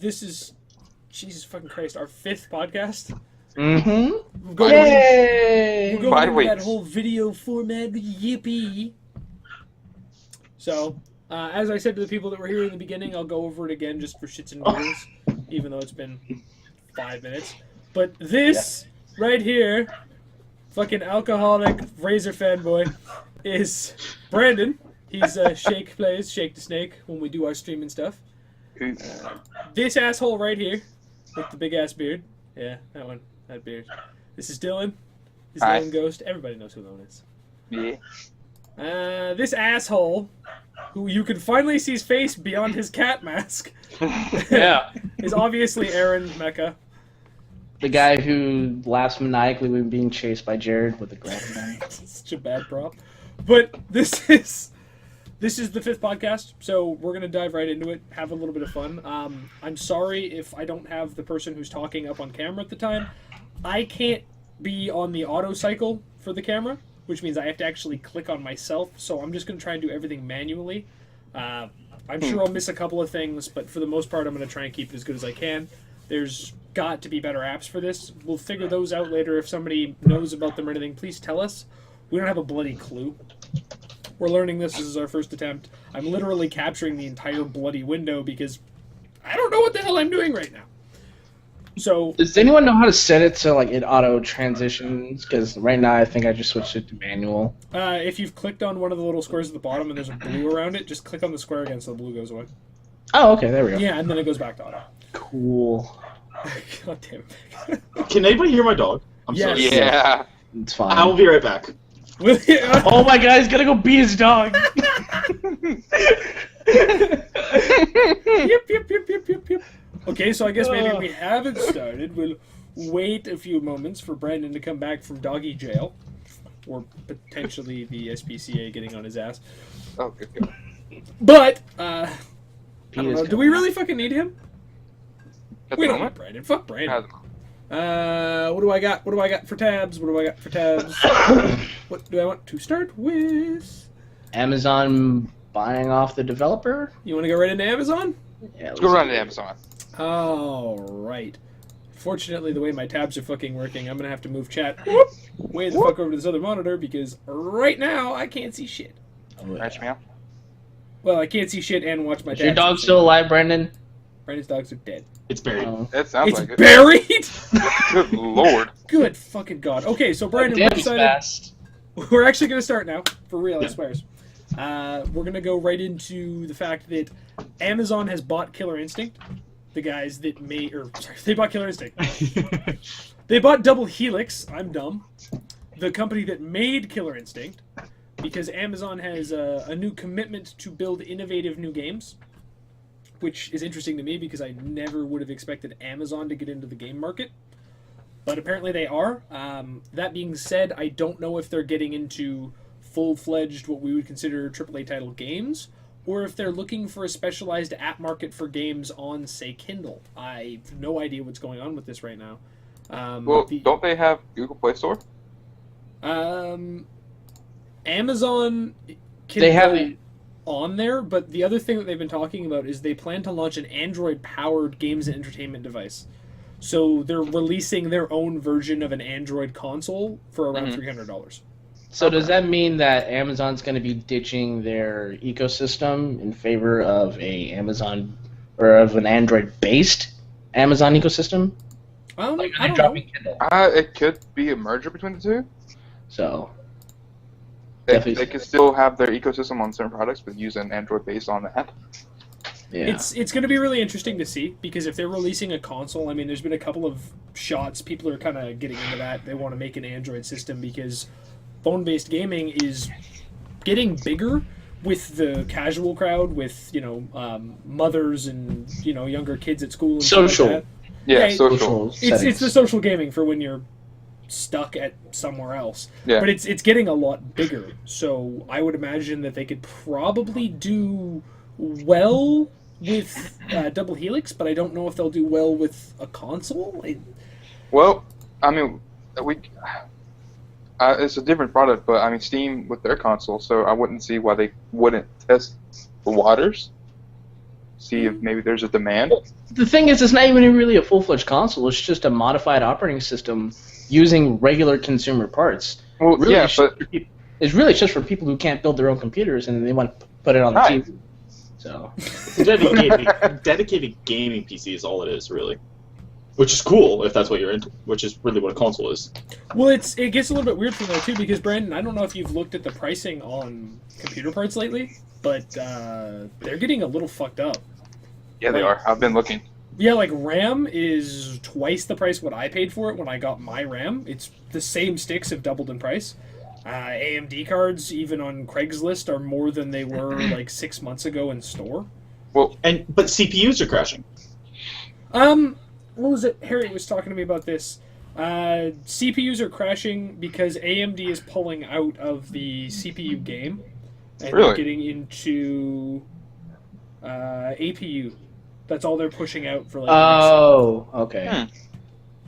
this is, Jesus fucking Christ, our 5th podcast. Mm-hmm. We're going, Yay! we're going into that whole video format, yippee. So, as I said to the people that were here in the beginning, I'll go over it again just for shits and giggles, even though it's been 5 minutes. But this right here, fucking alcoholic Razor fanboy, is Brandon. He's Shake plays ShakeDeSnake when we do our stream and stuff. This asshole right here with the big ass beard. Yeah, that one. That beard. This is Dylan. This is Loneghost. Everybody knows who Lone is. Yeah. This asshole, who you can finally see his face beyond his cat mask, is obviously Aaron Mecha. The guy who laughs maniacally when being chased by Jared with a grab knife. Such a bad prop. But this is the 5th podcast, so we're going to dive right into it, have a little bit of fun. I'm sorry if I don't have the person who's talking up on camera at the time. I can't be on the auto cycle for the camera, which means I have to actually click on myself, so I'm just going to try and do everything manually. I'm sure I'll miss a couple of things, but for the most part I'm going to try and keep it as good as I can. There's got to be better apps for this. We'll figure those out later. If somebody knows about them or anything, please tell us. We don't have a bloody clue. We're learning this. This is our first attempt. I'm literally capturing the entire bloody window because I don't know what the hell I'm doing right now. So, does anyone know how to set it so like it auto transitions? Because right now I think I just switched it to manual. If you've clicked on one of the little squares at the bottom and there's a blue around it, just click on the square again so the blue goes away. Oh, okay, there we go. Yeah, and then it goes back to auto. Cool. God damn it. Can anybody hear my dog? I'm sorry. Yeah. It's fine. I will be right back. Oh my god, he's gonna go beat his dog. Yep. Okay, so I guess maybe we haven't started. We'll wait a few moments for Brandon to come back from doggy jail. Or potentially the SPCA getting on his ass. Oh, good. But, I don't know. Do we really fucking need him? We don't need Brandon. Fuck Brandon. What do I got? What do I got for tabs? What do I want to start with? Amazon buying off the developer? You want to go right into Amazon? Yeah, Let's go run to Amazon. Alright. Fortunately, the way my tabs are fucking working, I'm going to have to move chat way the fuck over to this other monitor because right now I can't see shit. Scratch me out. Well, I can't see shit and watch my tabs. Is your dog still alive, Brendan? Brandon's dogs are dead. It's buried. That sounds like it. It's buried? Good lord. Good fucking god. Okay, so Brandon, we're decided... We're actually going to start now. For real, I swears. We're going to go right into the fact that Amazon has bought Killer Instinct. The guys that made... they bought Killer Instinct. They bought Double Helix. I'm dumb. The company that made Killer Instinct. Because Amazon has a new commitment to build innovative new games. Which is interesting to me because I never would have expected Amazon to get into the game market. But apparently they are. That being said, I don't know if they're getting into full-fledged, what we would consider AAA title games, or if they're looking for a specialized app market for games on, say, Kindle. I have no idea what's going on with this right now. Don't they have Google Play Store? Amazon can go on there, but the other thing that they've been talking about is they plan to launch an Android-powered games and entertainment device. So they're releasing their own version of an Android console for around $300. So does that mean that Amazon's going to be ditching their ecosystem in favor of a Amazon or of an Android-based Amazon ecosystem? I don't know. Kindle? It could be a merger between the two. So they could still have their ecosystem on certain products, but use an Android based on that. Yeah. It's going to be really interesting to see, because if they're releasing a console, I mean, there's been a couple of shots. People are kind of getting into that. They want to make an Android system because phone-based gaming is getting bigger with the casual crowd, with, mothers and, younger kids at school. And social. Like that. Yeah, social. It's the social gaming for when you're stuck at somewhere else. Yeah. But it's getting a lot bigger. So I would imagine that they could probably do well with Double Helix, but I don't know if they'll do well with a console. Well, I mean, it's a different product, but I mean, Steam with their console, so I wouldn't see why they wouldn't test the waters. see if maybe there's a demand. Well, the thing is, it's not even really a full-fledged console. It's just a modified operating system using regular consumer parts. Well, really, yeah, but it's really just for people who can't build their own computers and they want to put it on the TV. So, dedicated gaming PC is all it is, really. Which is cool if that's what you're into. Which is really what a console is. Well, it gets a little bit weird from there too, because Brandon, I don't know if you've looked at the pricing on computer parts lately, but they're getting a little fucked up. Yeah, they are. I've been looking. Yeah, like RAM is twice the price what I paid for it when I got my RAM. It's the same sticks have doubled in price. AMD cards, even on Craigslist, are more than they were like 6 months ago in store. Well, but CPUs are crashing. What was it? Harry was talking to me about this. CPUs are crashing because AMD is pulling out of the CPU game and Really? they're getting into APU. That's all they're pushing out for. Like, oh, okay.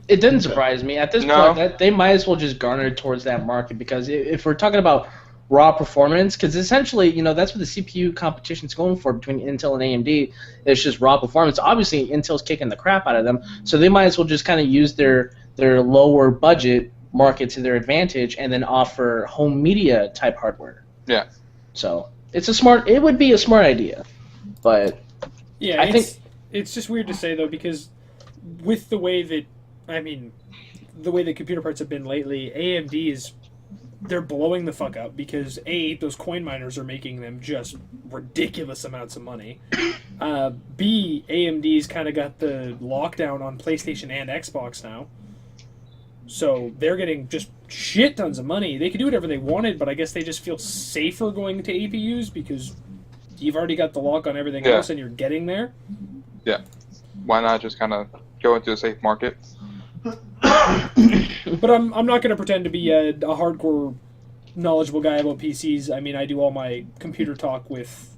It didn't surprise me. At this point, that they might as well just garner towards that market, because if we're talking about raw performance, because essentially, that's what the CPU competition's going for between Intel and AMD. It's just raw performance. Obviously, Intel's kicking the crap out of them, so they might as well just kind of use their lower budget market to their advantage and then offer home media type hardware. Yeah. So it would be a smart idea, but yeah, I think it's just weird to say though, because with the way that computer parts have been lately, AMD they're blowing the fuck up because A, those coin miners are making them just ridiculous amounts of money. B, AMD's kind of got the lockdown on PlayStation and Xbox now. So they're getting just shit tons of money. They could do whatever they wanted, but I guess they just feel safer going to APUs because you've already got the lock on everything else and you're getting there. Yeah. Why not just kind of go into a safe market? But I'm not going to pretend to be a hardcore knowledgeable guy about PCs. I mean, I do all my computer talk with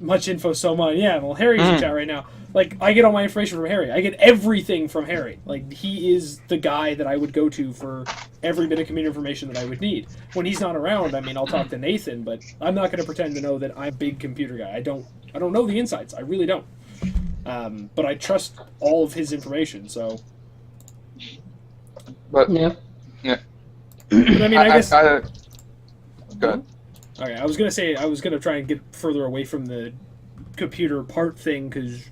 Much Info So Much. Yeah, well, Harry's in chat right now. Like, I get all my information from Harry. I get everything from Harry. Like, he is the guy that I would go to for every bit of computer information that I would need. When he's not around, I mean, I'll talk to Nathan, but I'm not going to pretend to know that I'm a big computer guy. I don't know the insides. I really don't. But I trust all of his information, so... But yeah. But I mean, I guess. Go ahead. Okay, I was gonna try and get further away from the computer part thing because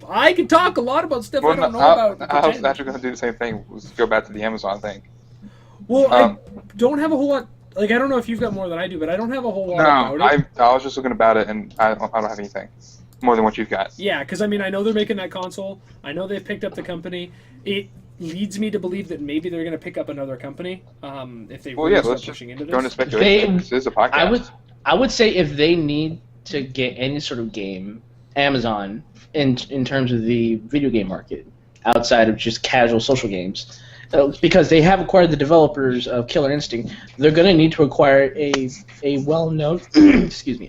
I can talk a lot about stuff I don't know about. I was actually gonna do the same thing. Was go back to the Amazon thing. Well, I don't have a whole lot. Like, I don't know if you've got more than I do, but I don't have a whole lot about it. I was just looking about it, and I don't have anything more than what you've got. Yeah, because I mean, I know they're making that console. I know they've picked up the company. It leads me to believe that maybe they're going to pick up another company if they really start pushing into this. Go into speculation. This is a podcast. I would say if they need to get any sort of game, Amazon, in terms of the video game market, outside of just casual social games, because they have acquired the developers of Killer Instinct, they're going to need to acquire a well-known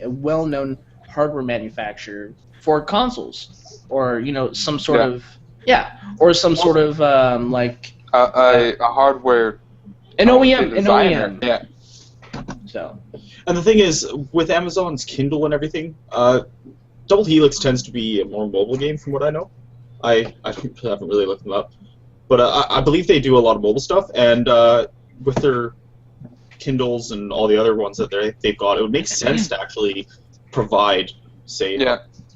well-known hardware manufacturer for consoles, or some sort of sort of like a hardware, an OEM. Yeah. So, and the thing is, with Amazon's Kindle and everything, Double Helix tends to be a more mobile game, from what I know. I haven't really looked them up, but I believe they do a lot of mobile stuff, and with their Kindles and all the other ones that they've got, it would make sense to actually provide, say,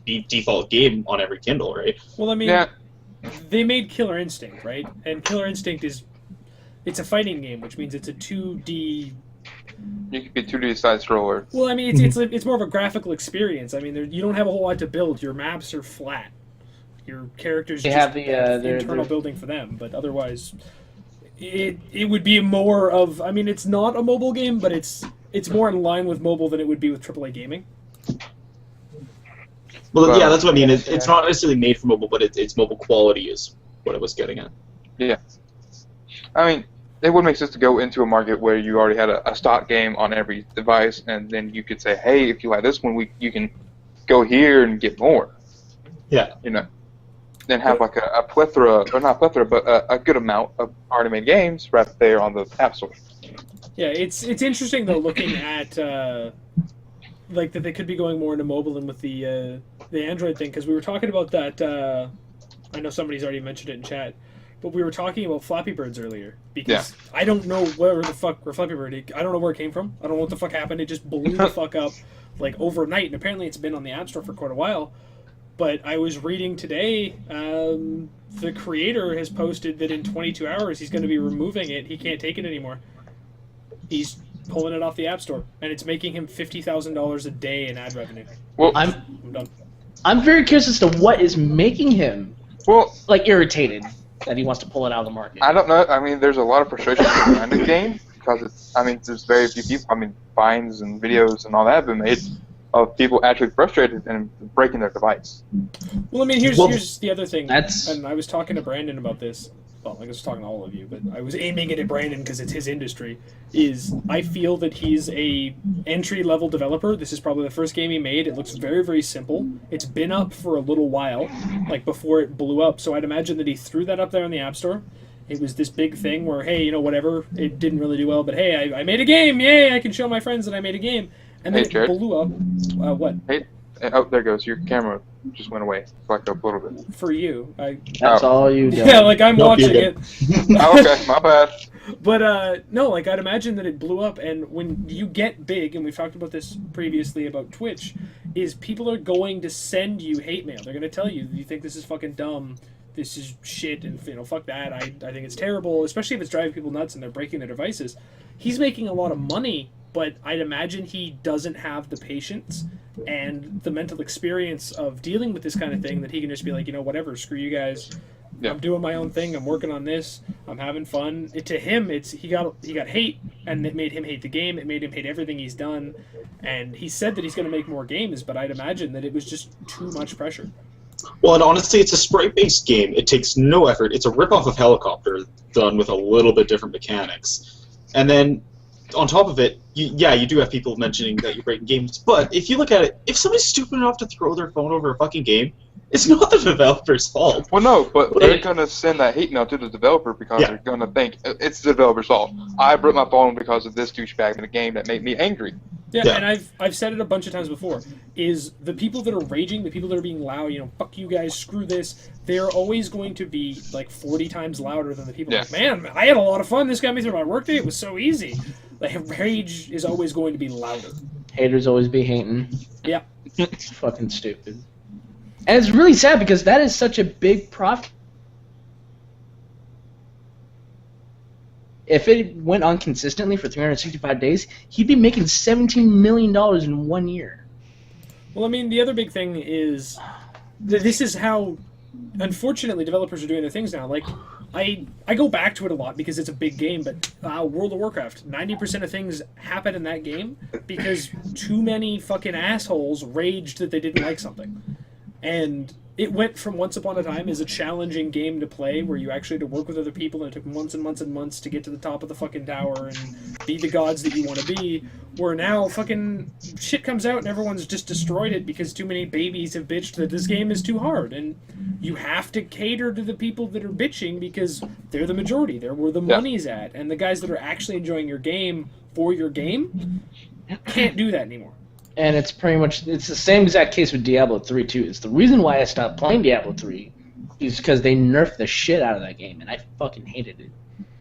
the default game on every Kindle, right? Well, I mean, they made Killer Instinct, right? And Killer Instinct it's a fighting game, which means it's a 2D. You could be 2D side scroller. Well, I mean, it's more of a graphical experience. I mean, you don't have a whole lot to build. Your maps are flat. Your characters have the internal building for them, but otherwise, it would be more of. I mean, it's not a mobile game, but it's more in line with mobile than it would be with AAA gaming. Well, yeah, that's what I mean. It's not necessarily made for mobile, but its mobile quality is what I was getting at. Yeah. I mean, it would make sense to go into a market where you already had a stock game on every device, and then you could say, hey, if you like this one, you can go here and get more. Yeah. Then have like a plethora, or not plethora, but a good amount of already made games right there on the App Store. Yeah, it's interesting, though, looking at... like that they could be going more into mobile, and with the the Android thing, because we were talking about that. I know somebody's already mentioned it in chat, but we were talking about Flappy Birds earlier because I don't know where the fuck Flappy Bird. I don't know where it came from. I don't know what the fuck happened. It just blew the fuck up like overnight, and apparently it's been on the App Store for quite a while. But I was reading today, the creator has posted that in 22 hours he's going to be removing it. He can't take it anymore. He's pulling it off the App Store, and it's making him $50,000 a day in ad revenue. Well, I'm done. I'm very curious as to what is making him like irritated that he wants to pull it out of the market. I don't know. I mean, there's a lot of frustration behind the game because it's. I mean, there's very few people. I mean, vines and videos and all that have been made of people actually frustrated and breaking their device. Well, I mean, here's the other thing. That's... And I was talking to Brandon about this. Well, I was talking to all of you, but I was aiming it at Brandon because it's his industry. I feel that he's a entry-level developer. This is probably the first game he made. It looks very, very simple. It's been up for a little while, like before it blew up. So I'd imagine that he threw that up there in the App Store. It was this big thing where, hey, you know, whatever, it didn't really do well, but hey, I made a game. Yay, I can show my friends that I made a game. And then it blew up. What? Hey, oh, there goes. Your camera just went away. Flacked up a little bit. For you. That's all you do. Yeah, like I'm watching it. Oh, okay, my bad. But, no, like, I'd imagine that it blew up, and when you get big, and we've talked about this previously about Twitch, is people are going to send you hate mail. They're going to tell you, you think this is fucking dumb, this is shit, and, you know, fuck that, I think it's terrible, especially if it's driving people nuts and they're breaking their devices. He's making a lot of money, but I'd imagine he doesn't have the patience and the mental experience of dealing with this kind of thing that he can just be like, you know, whatever, screw you guys. Yeah. I'm doing my own thing. I'm working on this. I'm having fun. To him, he got hate, and it made him hate the game. It made him hate everything he's done. And he said that he's going to make more games, but I'd imagine that it was just too much pressure. Well, and honestly, it's a sprite-based game. It takes no effort. It's a rip-off of Helicopter done with a little bit different mechanics. And then, on top of it, you do have people mentioning that you're breaking games. But if you look at it, if somebody's stupid enough to throw their phone over a fucking game, it's not the developer's fault. Well, no, but they're going to send that hate mail to the developer because they're going to think it's the developer's fault. I broke my phone because of this douchebag in a game that made me angry. Yeah, and I've said it a bunch of times before, is the people that are raging, the people that are being loud, you know, fuck you guys, screw this, they're always going to be like 40 times louder than the people like, man, I had a lot of fun, this got me through my workday, it was so easy. Like, rage is always going to be louder. Haters always be hating. Yeah. It's fucking stupid. And it's really sad because that is such a big profit. If it went on consistently for 365 days, he'd be making $17 million in 1 year. Well, I mean, the other big thing is this is how, unfortunately, developers are doing their things now. Like, I go back to it a lot because it's a big game, but World of Warcraft, 90% of things happen in that game because too many fucking assholes raged that they didn't like something. And it went from once upon a time as a challenging game to play where you actually had to work with other people and it took months and months and months to get to the top of the fucking tower and be the gods that you want to be, where now fucking shit comes out and everyone's just destroyed it because too many babies have bitched that this game is too hard. And you have to cater to the people that are bitching because they're the majority. They're where the money's at. And the guys that are actually enjoying your game for your game can't do that anymore. And it's pretty much, it's the same exact case with Diablo 3 too. It's the reason why I stopped playing Diablo 3 is because they nerfed the shit out of that game, and I fucking hated it.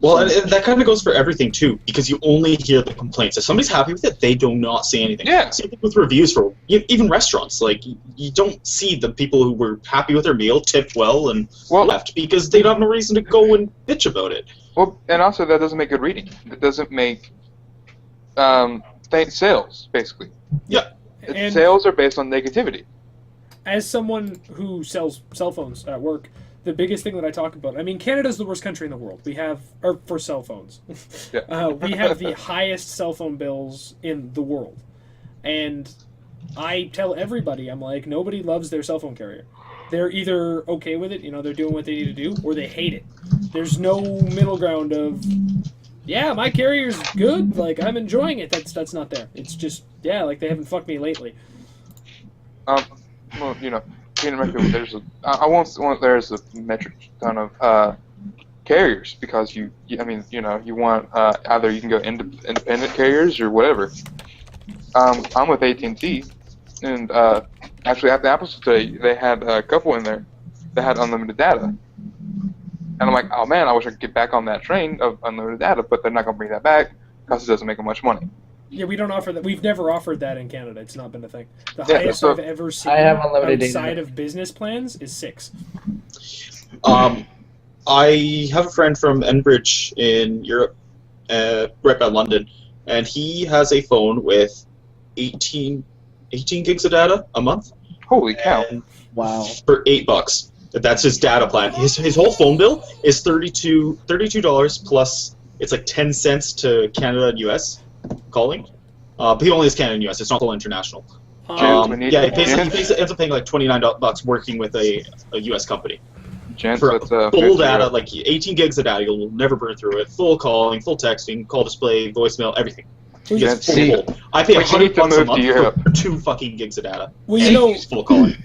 Well, and that kind of goes for everything too, because you only hear the complaints. If somebody's happy with it, they do not say anything. Yeah. Same thing with reviews for even restaurants. Like, you don't see the people who were happy with their meal, tipped well, and left because they don't have no reason to go and bitch about it. Well, and also that doesn't make good reading. It doesn't make sales, basically. Yeah. And sales are based on negativity. As someone who sells cell phones at work, the biggest thing that I talk about, I mean, Canada's the worst country in the world. We have, or for cell phones, we have the highest cell phone bills in the world. And I tell everybody, I'm like, nobody loves their cell phone carrier. They're either okay with it, you know, they're doing what they need to do, or they hate it. There's no middle ground of, yeah, my carrier's good, like, I'm enjoying it. That's not there. It's just, yeah, like, they haven't fucked me lately. Well, you know, in America, there's there's a metric ton of carriers because you want either you can go independent carriers or whatever. I'm with AT&T, and Actually, at the Apple Store today, they had a couple in there that had unlimited data. And I'm like, oh man, I wish I could get back on that train of unlimited data, but they're not going to bring that back because it doesn't make them much money. Yeah, we don't offer that. We've never offered that in Canada. It's not been a thing. The Yeah, highest so- I've ever seen I have unlimited data. outside of business plans is 6. I have a friend from Enbridge in Europe, right by London, and he has a phone with 18 gigs of data a month. Holy cow. And Wow. for $8. That's his data plan. His whole phone bill is $32 plus it's like 10 cents to Canada and US calling. But he only has Canada and US. It's not all international. James, we need- Yeah, he ends up paying like $29 working with a US company. Gents, For that's full 50 data, euro. like 18 gigs of data, you'll never burn through it. Full calling, full texting, call display, voicemail, everything. He gets full, See- full. I pay We need to $100 a move to month Europe. for 2 fucking gigs of data. Well, you And know, he's full calling.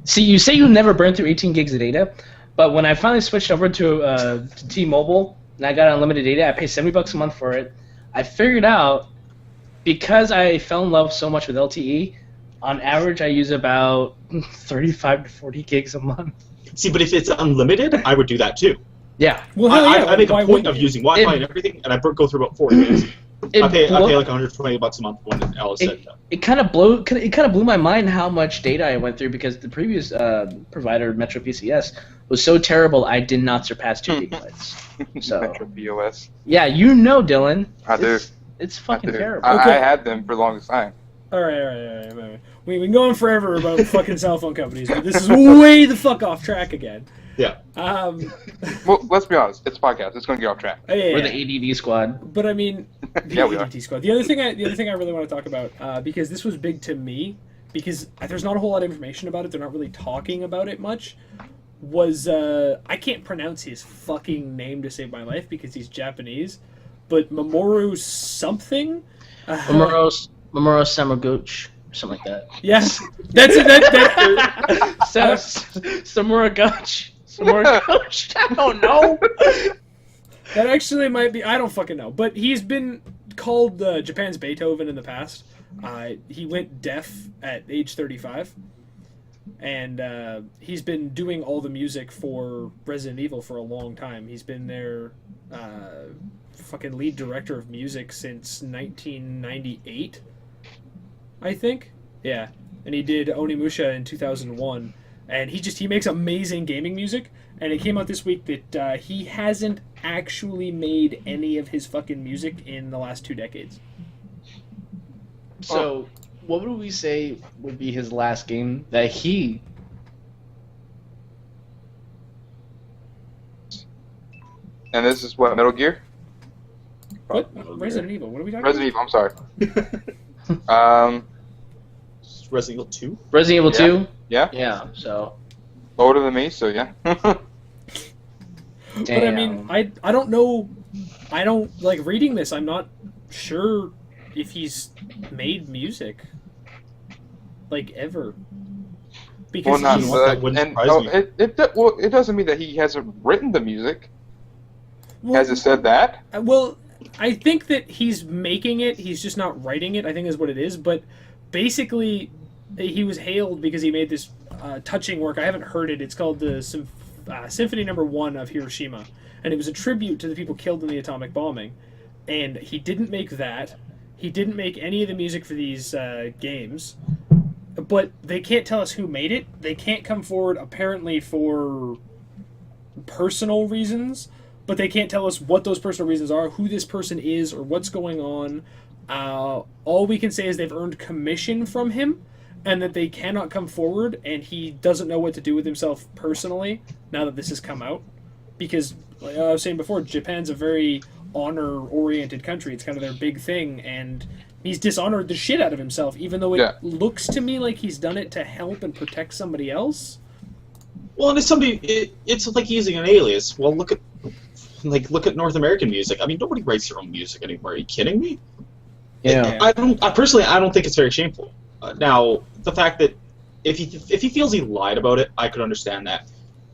See, you say you never burned through 18 gigs of data, but when I finally switched over to T-Mobile and I got unlimited data, I pay $70 a month for it. I figured out, because I fell in love so much with LTE, on average I use about 35 to 40 gigs a month. See, but if it's unlimited, I would do that too. Yeah. well, hell yeah. I make why a point wouldn't of you? using Wi-Fi It- and everything, and I go through about 40 minutes. I pay like $120 a month when Alice said that. It kind of blew my mind how much data I went through, because the previous provider, Metro PCS, was so terrible I did not surpass 2 gigabytes. So Metro POS. yeah, you know, Dylan. I do. It's I fucking do. terrible. I Okay. had them for the longest time. All right. We've been going forever about fucking cell phone companies, but this is way the fuck off track again. Yeah. Well, let's be honest. It's a podcast. It's going to get off track. Yeah. We're the ADD squad. But I mean, the Yeah, we are. ADT squad. The other thing I really want to talk about, because this was big to me, because there's not a whole lot of information about it. They're not really talking about it much. Was I can't pronounce his fucking name to save my life because he's Japanese, but Mamoru something. Mamoru Samaguchi, something like that. Yes, that's it. Samuraguchi. Samuraguchi. I don't know. That actually might be. I don't fucking know. But he's been called Japan's Beethoven in the past. He went deaf at age 35. And he's been doing all the music for Resident Evil for a long time. He's been their fucking lead director of music since 1998, I think. Yeah. And he did Onimusha in 2001. And he makes amazing gaming music. And it came out this week that he hasn't actually made any of his fucking music in the last 2 decades. So, what would we say would be his last game that he... And this is what, Metal Gear? What? Resident Evil. What are we talking Resident Evil, I'm sorry. Resident Evil 2? Resident Evil Yeah. 2? Yeah? Yeah, so... Older than me, so yeah. But I mean, I don't know. I don't like reading this. I'm not sure if he's made music like ever. Because Well, not he's, that wouldn't and surprise no, me. it doesn't mean that he hasn't written the music. well, Has it said that? well, I think that he's making it. He's just not writing it. I think is what it is. But basically, he was hailed because he made this touching work. I haven't heard it. It's called the Symphony No. 1 of Hiroshima, and it was a tribute to the people killed in the atomic bombing. And he didn't make that. He didn't make any of the music for these games. But they can't tell us who made it. They can't come forward, apparently, for personal reasons. But they can't tell us what those personal reasons are, who this person is, or what's going on. All we can say is they've earned commission from him, and that they cannot come forward, and he doesn't know what to do with himself personally now that this has come out. Because, like I was saying before, Japan's a very honor-oriented country. It's kind of their big thing, and he's dishonored the shit out of himself, even though it looks to me like he's done it to help and protect somebody else. Well, and it's like using an alias. Well, look at North American music. I mean, nobody writes their own music anymore. Are you kidding me? Yeah. I personally don't think it's very shameful. Now, the fact that if he feels he lied about it, I could understand that.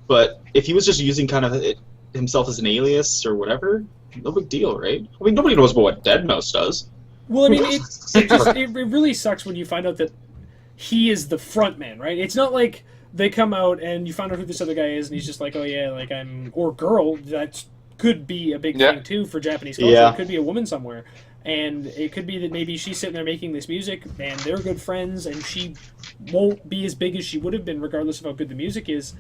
But if he was just using kind of himself as an alias or whatever, no big deal, right? I mean, nobody knows about what Deadmau5 does. Well, I mean, it really sucks when you find out that he is the front man, right? It's not like they come out and you find out who this other guy is, and he's just like, oh yeah, like I'm or girl. That could be a big thing too for Japanese culture. Yeah. It could be a woman somewhere, and it could be that maybe she's sitting there making this music, and they're good friends, and she won't be as big as she would have been, regardless of how good the music is,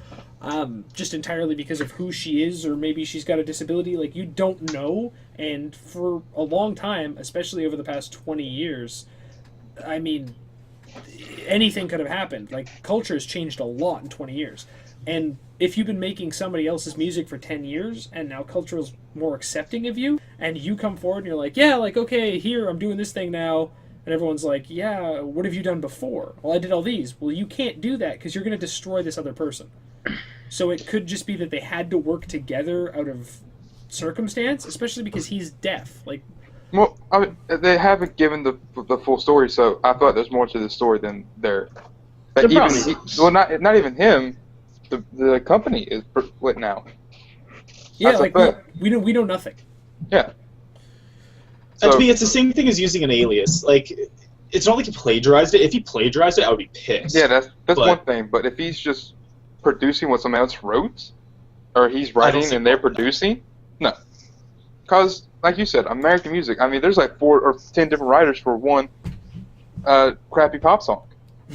just entirely because of who she is, or maybe she's got a disability. Like, you don't know, and for a long time, especially over the past 20 years, I mean, anything could have happened. Like, culture has changed a lot in 20 years. And if you've been making somebody else's music for 10 years, and now culture is more accepting of you, and you come forward and you're like, yeah, like, okay, here, I'm doing this thing now, and everyone's like, yeah, what have you done before? Well, I did all these. Well, you can't do that, because you're going to destroy this other person. So it could just be that they had to work together out of circumstance, especially because he's deaf. Like, well, I mean, they haven't given the full story, so I thought there's more to the story than there. That even well, not even him. The company is split now. Yeah, like we know nothing. Yeah. And to me, it's the same thing as using an alias. Like, it's not like he plagiarized it. If he plagiarized it, I would be pissed. Yeah, that's one thing. But if he's just producing what someone else wrote, or he's writing and they're producing, no. Because, like you said, American music. I mean, there's like 4 or 10 different writers for one crappy pop song.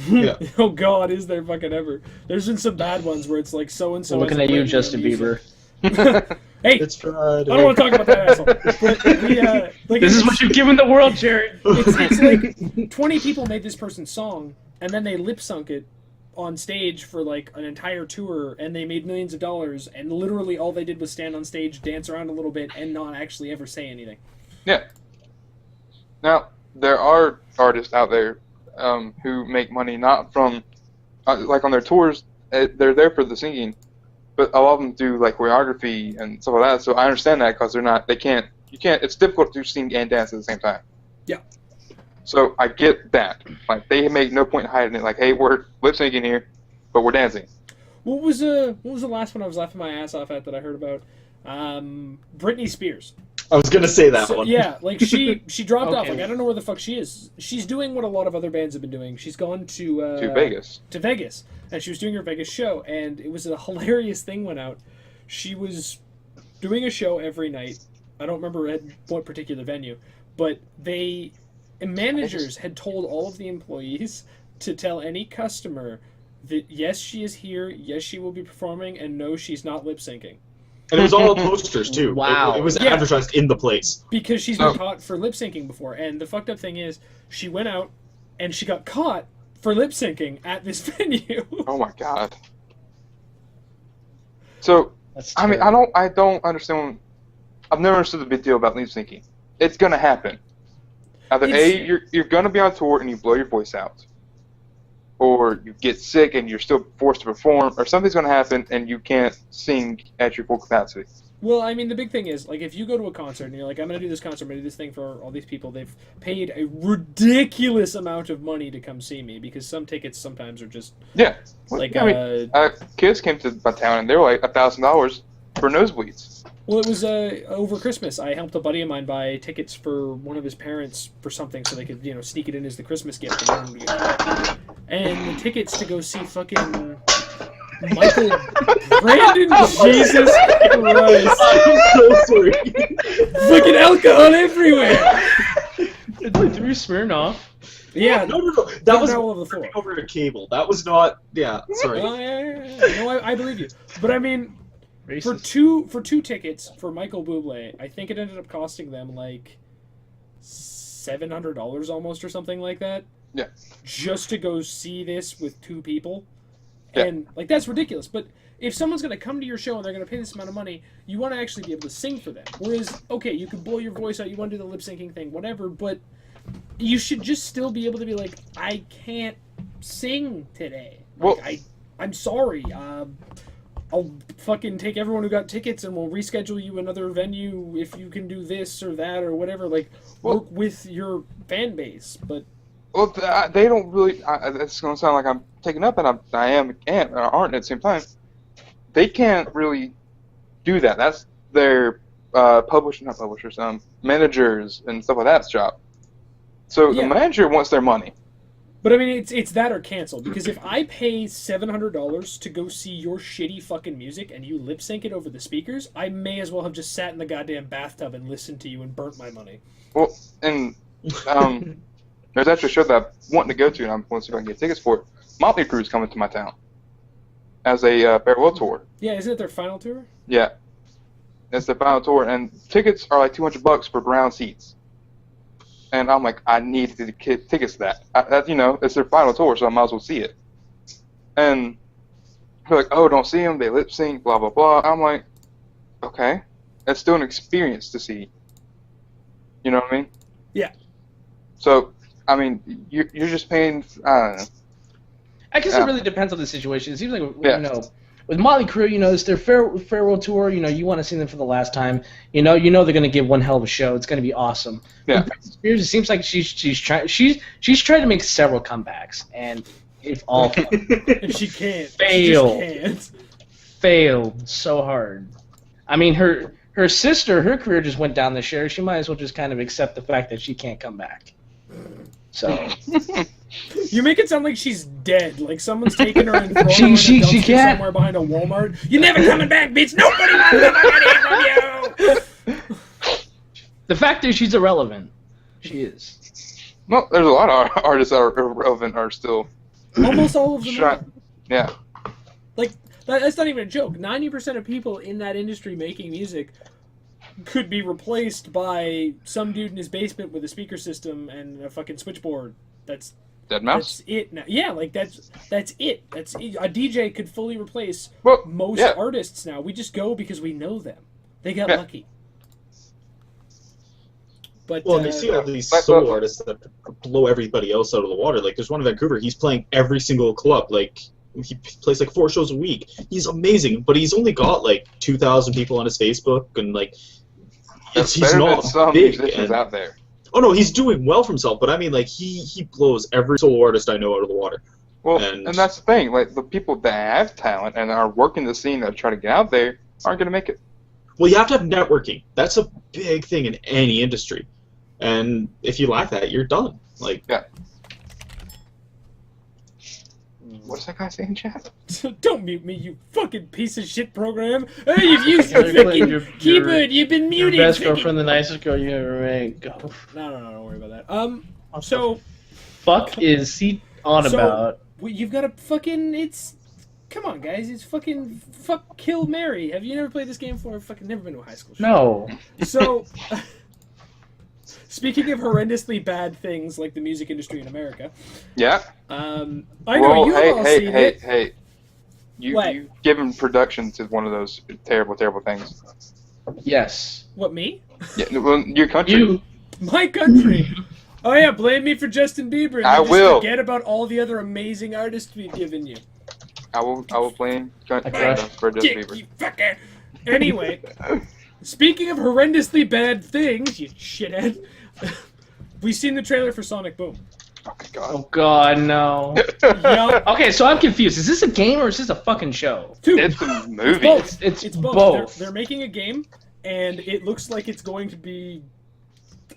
Yeah. Oh God, is there fucking ever? There's been some bad ones where it's like so and so. Looking at you, Justin Bieber. Hey, it's Friday. I don't want to talk about that asshole. But like, this is what you've given the world, Jared. It's like 20 people made this person's song, and then they lip sunk it on stage for like an entire tour, and they made millions of dollars, and literally all they did was stand on stage, dance around a little bit, and not actually ever say anything. Yeah. Now there are artists out there who make money not from like on their tours. They're there for the singing, but a lot of them do like choreography and stuff like that. So I understand that because you can't. It's difficult to sing and dance at the same time. Yeah. So I get that. Like, they make no point in hiding it. Like, hey, we're lip syncing here, but we're dancing. What was the last one I was laughing my ass off at that I heard about? Britney Spears. I was gonna say that one. Yeah, like she dropped off. Okay. Like, I don't know where the fuck she is. She's doing what a lot of other bands have been doing. She's gone to Vegas. To Vegas, and she was doing her Vegas show, and it was a hilarious thing went out. She was doing a show every night. I don't remember at what particular venue, but managers had told all of the employees to tell any customer that yes, she is here, yes, she will be performing, and no, she's not lip syncing. And it was all posters too. Wow. It was advertised in the place. Because she's been caught for lip syncing before, and the fucked up thing is, she went out and she got caught for lip syncing at this venue. Oh my God. So I mean, I don't understand. I've never understood the big deal about lip syncing. It's gonna happen. Either you're gonna be on tour and you blow your voice out, or you get sick and you're still forced to perform, or something's gonna happen and you can't sing at your full capacity. Well, I mean, the big thing is, like, if you go to a concert and you're like, I'm going to do this concert, I'm going to do this thing for all these people, they've paid a ridiculous amount of money to come see me, because some tickets sometimes are just... Yeah. Like, I mean, kids came to my town and they were like $1,000 for nosebleeds. Well, it was over Christmas. I helped a buddy of mine buy tickets for one of his parents for something so they could, sneak it in as the Christmas gift. And the tickets to go see fucking... Michael Brandon, Jesus Christ! I'm so sorry. Fucking alcohol everywhere. Through Smirnoff. Yeah, No. That was all over the floor. over a cable. That was not. Yeah, sorry. Yeah. No, I believe you. But I mean, Racist. for two tickets for Michael Bublé, I think it ended up costing them like $700 almost or something like that. Yeah. Just to go see this with two people. Yeah. And, like, that's ridiculous. But if someone's going to come to your show and they're going to pay this amount of money, you want to actually be able to sing for them. Whereas, okay, you can blow your voice out, you want to do the lip-syncing thing, whatever, but you should just still be able to be like, I can't sing today. Like, Well, I'm sorry. I'll fucking take everyone who got tickets and we'll reschedule you another venue if you can do this or that or whatever. Like, work with your fan base, but... Well, they don't really. It's going to sound like I'm taking up, and I am and aren't at the same time. They can't really do that. That's their managers and stuff like that's job. So the manager wants their money. But I mean, it's that or cancel. Because if I pay $700 to go see your shitty fucking music and you lip sync it over the speakers, I may as well have just sat in the goddamn bathtub and listened to you and burnt my money. Well, and there's actually a show that I'm wanting to go to, and I'm going to see if I can get tickets for it. Motley Crue's coming to my town as a farewell tour. Yeah, isn't it their final tour? Yeah, it's the final tour, and tickets are like $200 for ground seats. And I'm like, I need to get tickets to that. You know, it's their final tour, so I might as well see it. And they're like, oh, don't see them. They lip sync, blah blah blah. I'm like, okay, that's still an experience to see. You know what I mean? Yeah. So, I mean, you're just paying. I don't know. I guess it really depends on the situation. It seems like you know, with Motley Crue, you know, it's their farewell tour. You know, you want to see them for the last time. You know they're going to give one hell of a show. It's going to be awesome. Yeah. With Britney Spears, it seems like she's trying to make several comebacks, and it's all If she can't, failed. She just can't. Failed so hard. I mean, her sister, her career just went down the shitter. She might as well just kind of accept the fact that she can't come back. So. You make it sound like she's dead, like someone's taken her and thrown her in a she dumpster can't. somewhere behind a Walmart. You're never coming back, bitch! Nobody wants to hear from you! The fact is, she's irrelevant. She is. Well, there's a lot of artists that are irrelevant are still. Almost all of them are. Yeah. Like, that's not even a joke. 90% of people in that industry making music could be replaced by some dude in his basement with a speaker system and a fucking switchboard. That's Deadmau5? That's it now. Yeah, like that's it. That's it. A DJ could fully replace most artists now. We just go because we know them. They got lucky. But well, and you see all these solo artists that blow everybody else out of the water. Like, there's one in Vancouver. He's playing every single club. Like, he plays like 4 shows a week. He's amazing, but he's only got like 2,000 people on his Facebook, and like, he's not some big. Musicians out there. Oh no, he's doing well for himself, but I mean, like, he blows every solo artist I know out of the water. Well, and that's the thing. Like, the people that have talent and are working the scene that try to get out there aren't going to make it. Well, you have to have networking. That's a big thing in any industry, and if you lack that, you're done. Like, yeah. What's that guy saying, chat? Don't mute me, you fucking piece of shit program. Hey, you've used the fucking keyboard. You've been muted. Your best girlfriend, the nicest girl you ever made. Go. No, don't worry about that. So, fuck is he on about? You've got a fucking. Come on, guys. It's fucking fuck kill Mary. Have you never played this game before? Fucking never been to a high school show. No. So. Speaking of horrendously bad things like the music industry in America. Yeah. I know you've all seen it. Hey. You've given production to one of those terrible, terrible things. Yes. What, me? Yeah, well, your country. My country. Oh yeah, blame me for Justin Bieber. And I will. Forget about all the other amazing artists we've given you. I will blame country for Justin Bieber. You fucker. Anyway, speaking of horrendously bad things, you shithead. We've seen the trailer for Sonic Boom. Oh god, no. Yep. Okay, so I'm confused. Is this a game or is this a fucking show? It's a movie. It's both. They're making a game, and it looks like it's going to be...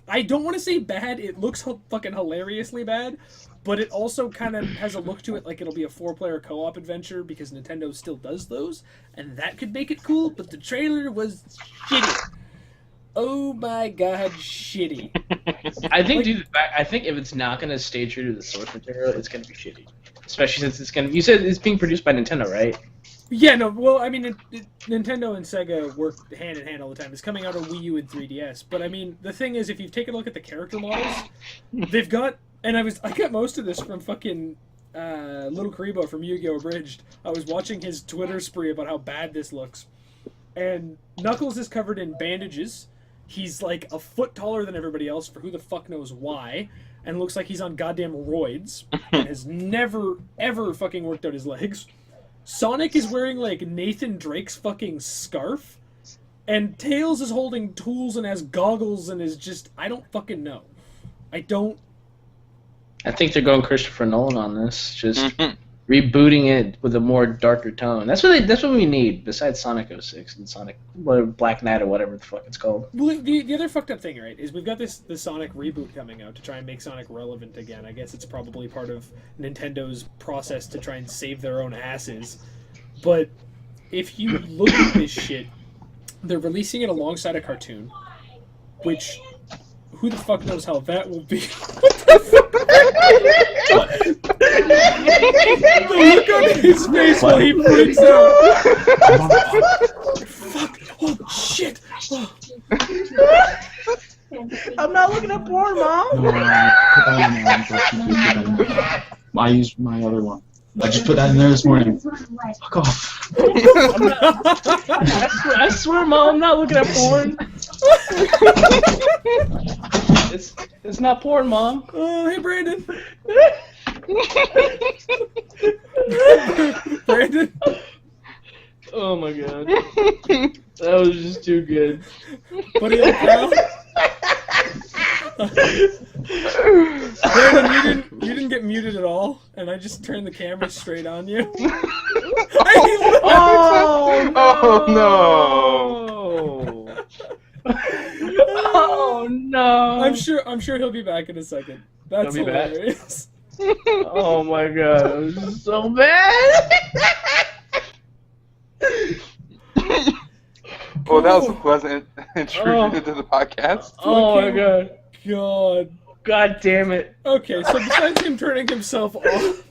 I don't want to say bad. It looks fucking hilariously bad, but it also kind of has a look to it like it'll be a 4-player co-op adventure because Nintendo still does those, and that could make it cool, but the trailer was shitty. Oh my god, shitty. I think, dude, I think if it's not going to stay true to the source material, it's going to be shitty. Especially since it's going to... You said it's being produced by Nintendo, right? Yeah, no, well, I mean, Nintendo and Sega work hand in hand all the time. It's coming out on Wii U and 3DS. But, I mean, the thing is, if you take a look at the character models, they've got... And I got most of this from fucking Little Karibo from Yu-Gi-Oh! Abridged. I was watching his Twitter spree about how bad this looks. And Knuckles is covered in bandages. He's like a foot taller than everybody else for who the fuck knows why, and looks like he's on goddamn roids, and has never, ever fucking worked out his legs. Sonic is wearing like Nathan Drake's fucking scarf, and Tails is holding tools and has goggles and is just, I don't fucking know. I think they're going Christopher Nolan on this. Just rebooting it with a more darker tone. That's what we need besides Sonic 06 and Sonic Black Knight or whatever the fuck it's called. Well, the other fucked up thing, right, is we've got the Sonic reboot coming out to try and make Sonic relevant again. I guess it's probably part of Nintendo's process to try and save their own asses. But if you look at this shit, they're releasing it alongside a cartoon, which who the fuck knows how that will be? What the fuck? The look on his face while he freaks out. Fuck! Oh shit! Oh. I'm not looking at porn, Mom. No, I used my other one. I just put that in there this morning. Fuck off. I swear, Mom, I'm not looking at porn. It's not porn, Mom. Oh, hey, Brandon. Brandon. Oh my god. That was just too good. Buddy, old pal. Brandon, you didn't get muted at all, and I just turned the camera straight on you. Oh no! Oh no! I'm sure he'll be back in a second. That's He'll be hilarious. Oh my god, this is so bad! Oh, that was a pleasant intrusion into the podcast. Oh my god. God. God damn it. Okay, so besides him turning himself off,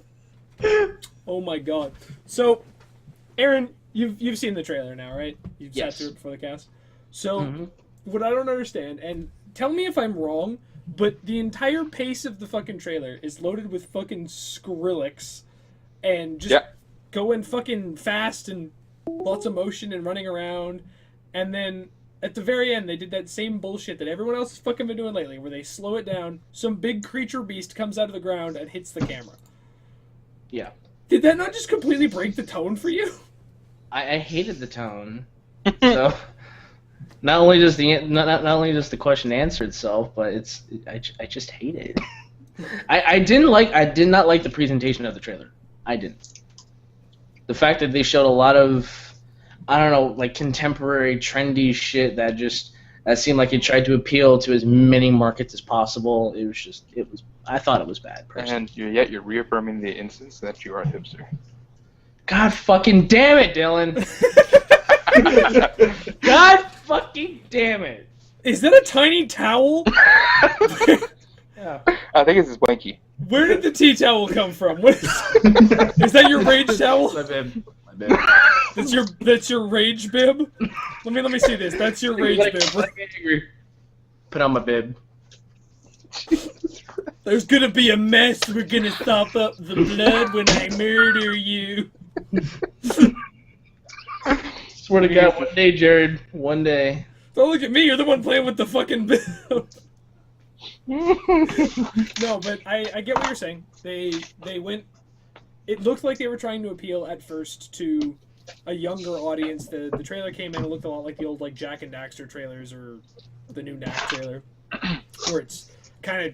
oh my god. So, Aaron, you've seen the trailer now, right? You've Yes. sat through it before the cast. So, what I don't understand, and tell me if I'm wrong, but the entire pace of the fucking trailer is loaded with fucking Skrillex and just going fucking fast and lots of motion and running around, and then at the very end they did that same bullshit that everyone else has fucking been doing lately, where they slow it down, some big creature beast comes out of the ground and hits the camera. Yeah. Did that not just completely break the tone for you? I hated the tone. So not only does the question answer itself, but I just hate it. I did not like the presentation of the trailer. I didn't. The fact that they showed a lot of, I don't know, like contemporary trendy shit that seemed like it tried to appeal to as many markets as possible. I thought it was bad, personally. And yet you're reaffirming the instance that you are a hipster. God fucking damn it, Dylan! God fucking damn it! Is that a tiny towel? Yeah. I think it's his blankie. Where did the tea towel come from? What is that your rage towel? My bib. That's your rage bib? Let me see this. That's your rage bib. Put on my bib. There's gonna be a mess. We're gonna sop up the blood when I murder you. Swear to God, one day, Jared. One day. Don't look at me. You're the one playing with the fucking bib. No, but I get what you're saying. They went. It looked like they were trying to appeal at first to a younger audience. The trailer came in and looked a lot like the old like Jack and Daxter trailers or the new Knack trailer, where it's kind of,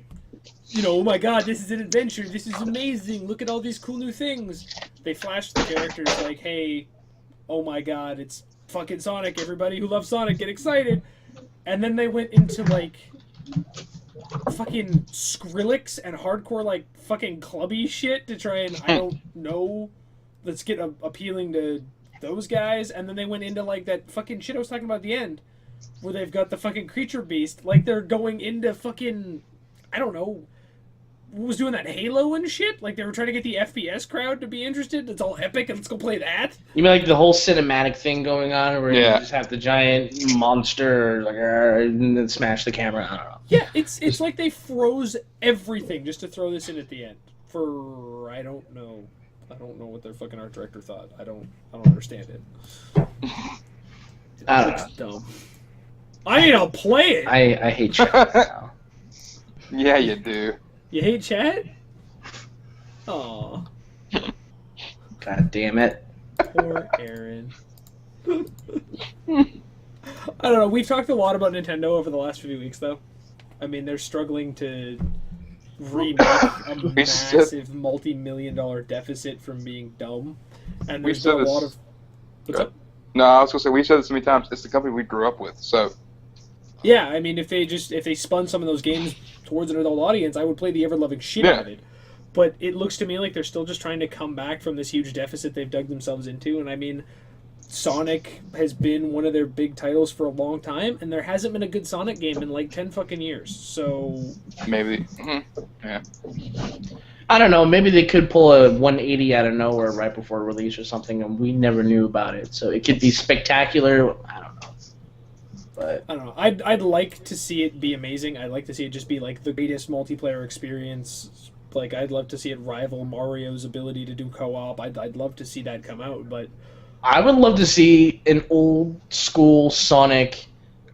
oh my god, this is an adventure. This is amazing. Look at all these cool new things. They flashed the characters like, hey, oh my god, it's fucking Sonic. Everybody who loves Sonic, get excited. And then they went into like fucking Skrillex and hardcore like fucking clubby shit to try and, I don't know, let's get appealing to those guys. And then they went into like that fucking shit I was talking about at the end, where they've got the fucking creature beast, like they're going into fucking, I don't know, what was doing that Halo and shit? Like they were trying to get the FPS crowd to be interested. It's all epic and let's go play that. You mean like the whole cinematic thing going on where you just have the giant monster like and then smash the camera? I don't know. Yeah, it's like they froze everything just to throw this in at the end. For I don't know what their fucking art director thought. I don't understand it. I don't know. Dumb. I ain't gonna play it. I hate chat now. Yeah, you do. You hate chat? Aw. God damn it. Poor Aaron. I don't know. We've talked a lot about Nintendo over the last few weeks, though. I mean, they're struggling to remake a massive multi-million-dollar deficit from being dumb. And there's been a lot of... What's up? No, I was going to say, we've said this so many times, it's the company we grew up with, so... Yeah, I mean, if they spun some of those games towards an adult audience, I would play the ever-loving shit out of it. But it looks to me like they're still just trying to come back from this huge deficit they've dug themselves into, and I mean... Sonic has been one of their big titles for a long time, and there hasn't been a good Sonic game in like 10 fucking years, so... Maybe. Yeah. I don't know, maybe they could pull a 180 out of nowhere right before release or something, and we never knew about it, so it could be spectacular, I don't know. But I don't know, I'd like to see it be amazing, I'd like to see it just be like the greatest multiplayer experience, like I'd love to see it rival Mario's ability to do co-op, I'd love to see that come out, but... I would love to see an old school Sonic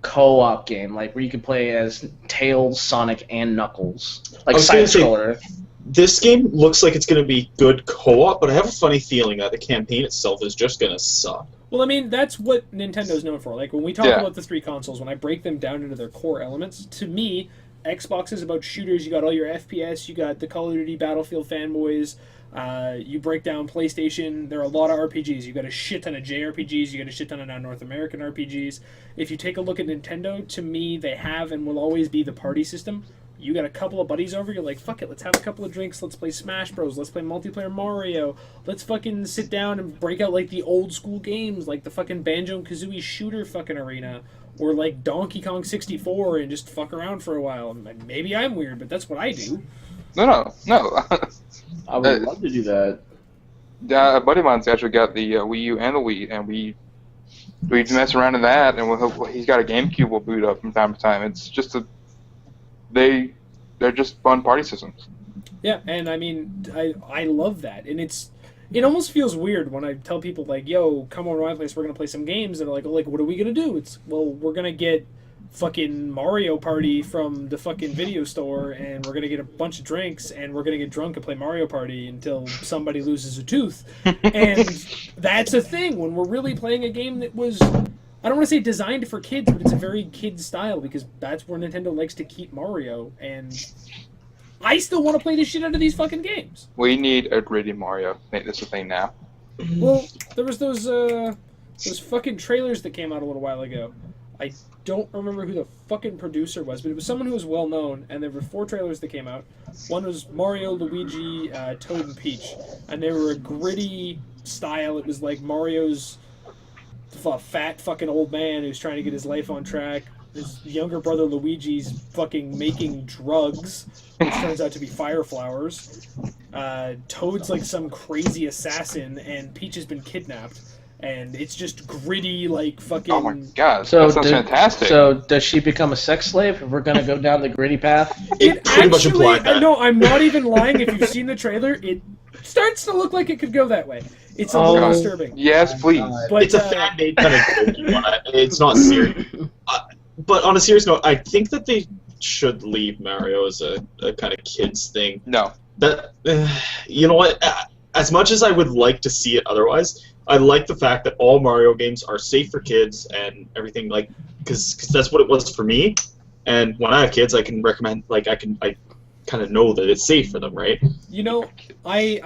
co-op game, like where you could play as Tails, Sonic, and Knuckles, like side-scroller. This game looks like it's going to be good co-op, but I have a funny feeling that the campaign itself is just going to suck. Well, I mean, that's what Nintendo's known for. Like when we talk about the three consoles, when I break them down into their core elements, to me, Xbox is about shooters. You got all your FPS, you got the Call of Duty, Battlefield fanboys. You break down PlayStation, there are a lot of RPGs. You got a shit ton of JRPGs, you got a shit ton of now North American RPGs. If you take a look at Nintendo, to me, they have and will always be the party system. You got a couple of buddies over, you're like, fuck it, let's have a couple of drinks, let's play Smash Bros, let's play multiplayer Mario, let's fucking sit down and break out like the old school games, like the fucking Banjo-Kazooie shooter fucking arena, or like Donkey Kong 64 and just fuck around for a while. Maybe I'm weird, but that's what I do. No. I would love to do that. Yeah, a buddy of mine's actually got the Wii U and the Wii, and we mess around in that, and he's got a GameCube we'll boot up from time to time. It's just they're just fun party systems. Yeah, and I mean, I love that, and it almost feels weird when I tell people like, yo, come over to my place, we're gonna play some games, and they're like, oh, like, what are we gonna do? It's, well, we're gonna get fucking Mario Party from the fucking video store, and we're gonna get a bunch of drinks, and we're gonna get drunk and play Mario Party until somebody loses a tooth. And that's a thing when we're really playing a game that was, I don't want to say designed for kids, but it's a very kid style, because that's where Nintendo likes to keep Mario, and I still want to play the shit out of these fucking games. We need a gritty Mario. Make this a thing now. Well, there was those fucking trailers that came out a little while ago. I don't remember who the fucking producer was, but it was someone who was well known, and there were 4 trailers that came out. One was Mario, Luigi, Toad, and Peach, and they were a gritty style. It was like Mario's fat fucking old man who's trying to get his life on track. His younger brother Luigi's fucking making drugs, which turns out to be fire flowers. Toad's like some crazy assassin, and Peach has been kidnapped. And it's just gritty, like fucking... Oh my god, that sounds fantastic. So does she become a sex slave if we're going to go down the gritty path? It pretty much implied that. No, I'm not even lying. If you've seen the trailer, it starts to look like it could go that way. It's a little disturbing. Yes, please. But, it's a fan-made kind of joke one. It's not serious. But on a serious note, I think that they should leave Mario as a kind of kids thing. No. That you know what? As much as I would like to see it otherwise, I like the fact that all Mario games are safe for kids and everything, like, because that's what it was for me. And when I have kids, I can recommend, like, I kind of know that it's safe for them, right? You know, I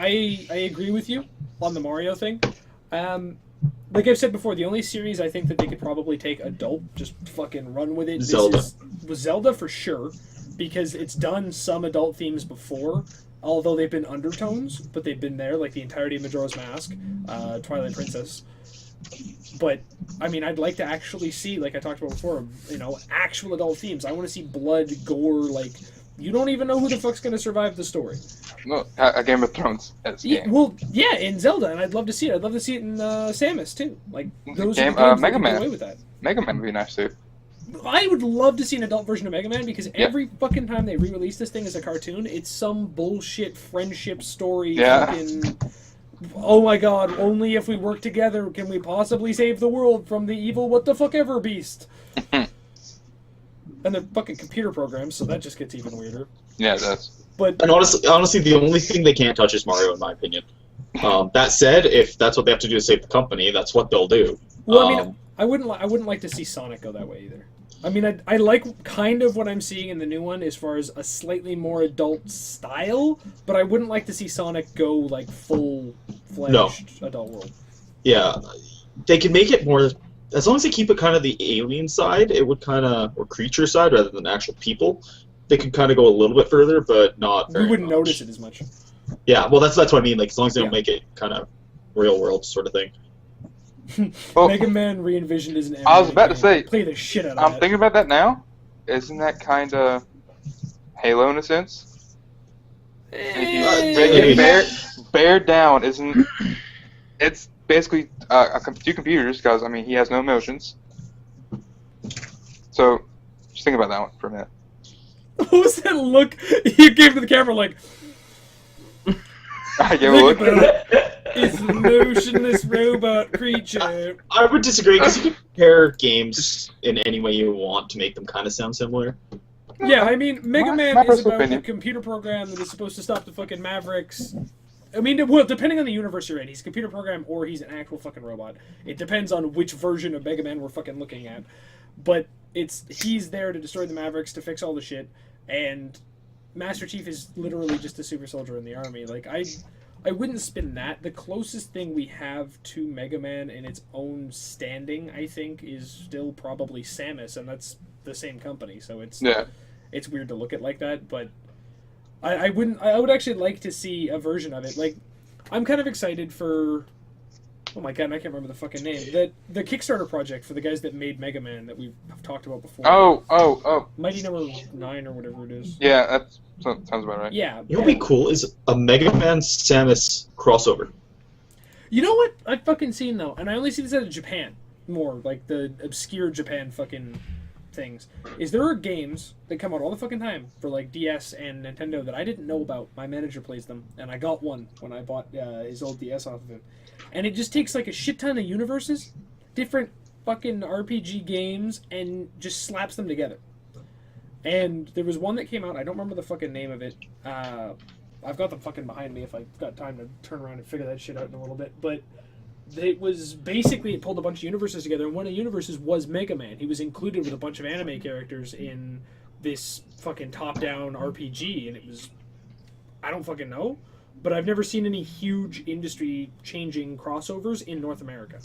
agree with you on the Mario thing. Like I've said before, the only series I think that they could probably take adult, just fucking run with it. Zelda. Was Zelda for sure, because it's done some adult themes before. Although they've been undertones, but they've been there, like the entirety of Majora's Mask, Twilight Princess. But, I mean, I'd like to actually see, like I talked about before, you know, actual adult themes. I want to see blood, gore, like, you don't even know who the fuck's going to survive the story. No, a Game of Thrones as a game. Well, yeah, in Zelda, and I'd love to see it. I'd love to see it in Samus, too. Like, those game, are the games Mega that Man. get away with that. Mega Man would be nice, too. I would love to see an adult version of Mega Man, because every fucking time they re-release this thing as a cartoon, it's some bullshit friendship story. Yeah. Fucking, oh my god, only if we work together can we possibly save the world from the evil what-the-fuck-ever beast. And they're fucking computer programs, so that just gets even weirder. Yeah, it does. But and honestly, the only thing they can't touch is Mario, in my opinion. That said, if that's what they have to do to save the company, that's what they'll do. Well, I mean, I wouldn't like to see Sonic go that way either. I mean, I like kind of what I'm seeing in the new one as far as a slightly more adult style, but I wouldn't like to see Sonic go like full-fledged adult world. Yeah, they can make it more, as long as they keep it kind of the alien side, it would kind of, or creature side rather than actual people, they could kind of go a little bit further, but not very We wouldn't much. notice it as much. Yeah, well, that's what I mean. Like, as long as they don't make it kind of real world sort of thing. Well, Mega Man re-envisioned as an anime I was about to game. say, Play the shit out of I'm that. thinking about that now. Isn't that kind of Halo in a sense? Bear down isn't. It's basically two computers because I mean he has no emotions. So just think about that one for a minute. What was that look you gave to the camera? Like, I gave a look. it's a motionless robot creature. I would disagree, because you can compare games in any way you want to make them kind of sound similar. Yeah, I mean, Mega Man my is personal about a opinion. computer program that is supposed to stop the fucking Mavericks. I mean, well, depending on the universe you're in, he's a computer program or he's an actual fucking robot. It depends on which version of Mega Man we're fucking looking at. But he's there to destroy the Mavericks, to fix all the shit, and Master Chief is literally just a super soldier in the army. Like, I wouldn't spin that. The closest thing we have to Mega Man in its own standing, I think, is still probably Samus, and that's the same company, so it's weird to look at like that, but I would actually like to see a version of it. Like, I'm kind of excited for, oh my god, I can't remember the fucking name. The Kickstarter project for the guys that made Mega Man that we've talked about before. Oh. Mighty Number 9 or whatever it is. Yeah, that sounds about right. Yeah. You know what would be cool is a Mega Man Samus crossover. You know what I've fucking seen though, and I only see this out of Japan more, like the obscure Japan fucking things, is there are games that come out all the fucking time for like DS and Nintendo that I didn't know about. My manager plays them, and I got one when I bought his old DS off of him. And it just takes like a shit ton of universes, different fucking RPG games, and just slaps them together. And there was one that came out, I don't remember the fucking name of it. I've got them fucking behind me if I've got time to turn around and figure that shit out in a little bit. But it was basically, it pulled a bunch of universes together, and one of the universes was Mega Man. He was included with a bunch of anime characters in this fucking top-down RPG, and it was, I don't fucking know, but I've never seen any huge industry-changing crossovers in North America.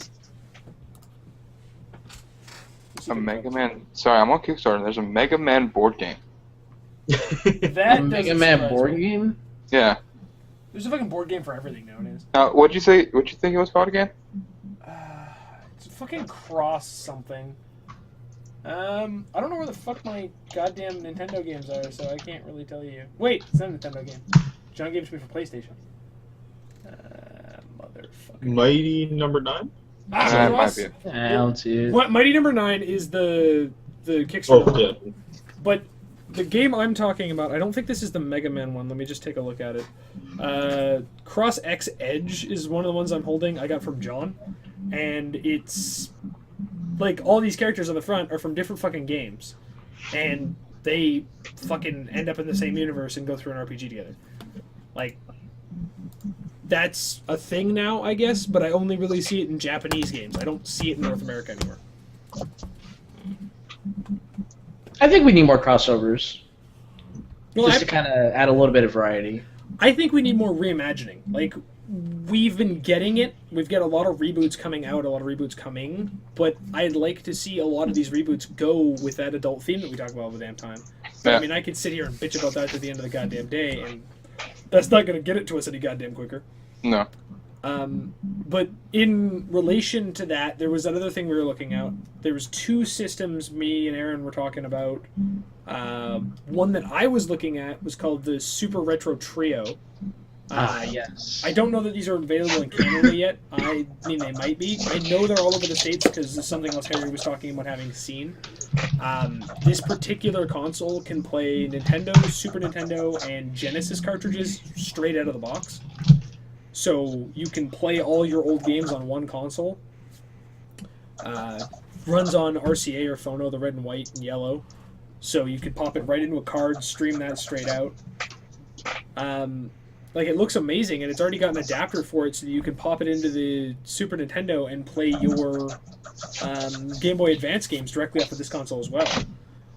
A Mega Man. Sorry, I'm on Kickstarter. There's a Mega Man board game. That A Mega Man board game? Yeah. There's a fucking board game for everything nowadays. What'd you say? What'd you think it was called again? It's fucking cross something. I don't know where the fuck my goddamn Nintendo games are, so I can't really tell you. Wait, it's not a Nintendo game. John gave it to me for PlayStation. Motherfucker. Mighty Number 9? That might be it. I'll see it. What Mighty Number 9 is the Kickstarter. Oh, yeah. But the game I'm talking about, I don't think this is the Mega Man one. Let me just take a look at it. Cross X Edge is one of the ones I'm holding. I got from John. And it's like all these characters on the front are from different fucking games. And they fucking end up in the same universe and go through an RPG together. Like, that's a thing now, I guess, but I only really see it in Japanese games. I don't see it in North America anymore. I think we need more crossovers. Well, Just to kind of add a little bit of variety. I think we need more reimagining. Like, we've been getting it. We've got a lot of reboots coming out, a lot of reboots coming, but I'd like to see a lot of these reboots go with that adult theme that we talk about all the damn time. But, Yeah. I mean, I could sit here and bitch about that to the end of the goddamn day, and that's not going to get it to us any goddamn quicker. No. But in relation to that, there was another thing we were looking at. There was two systems me and Aaron were talking about. One that I was looking at was called the Super Retro Trio. Yes. I don't know that these are available in Canada yet. I mean, they might be. I know they're all over the States because there's something else Harry was talking about having seen. This particular console can play Nintendo, Super Nintendo, and Genesis cartridges straight out of the box. So you can play all your old games on one console. Runs on RCA or Phono, the red and white and yellow. So you could pop it right into a card, stream that straight out. Like, it looks amazing, and it's already got an adapter for it so that you can pop it into the Super Nintendo and play your Game Boy Advance games directly off of this console as well.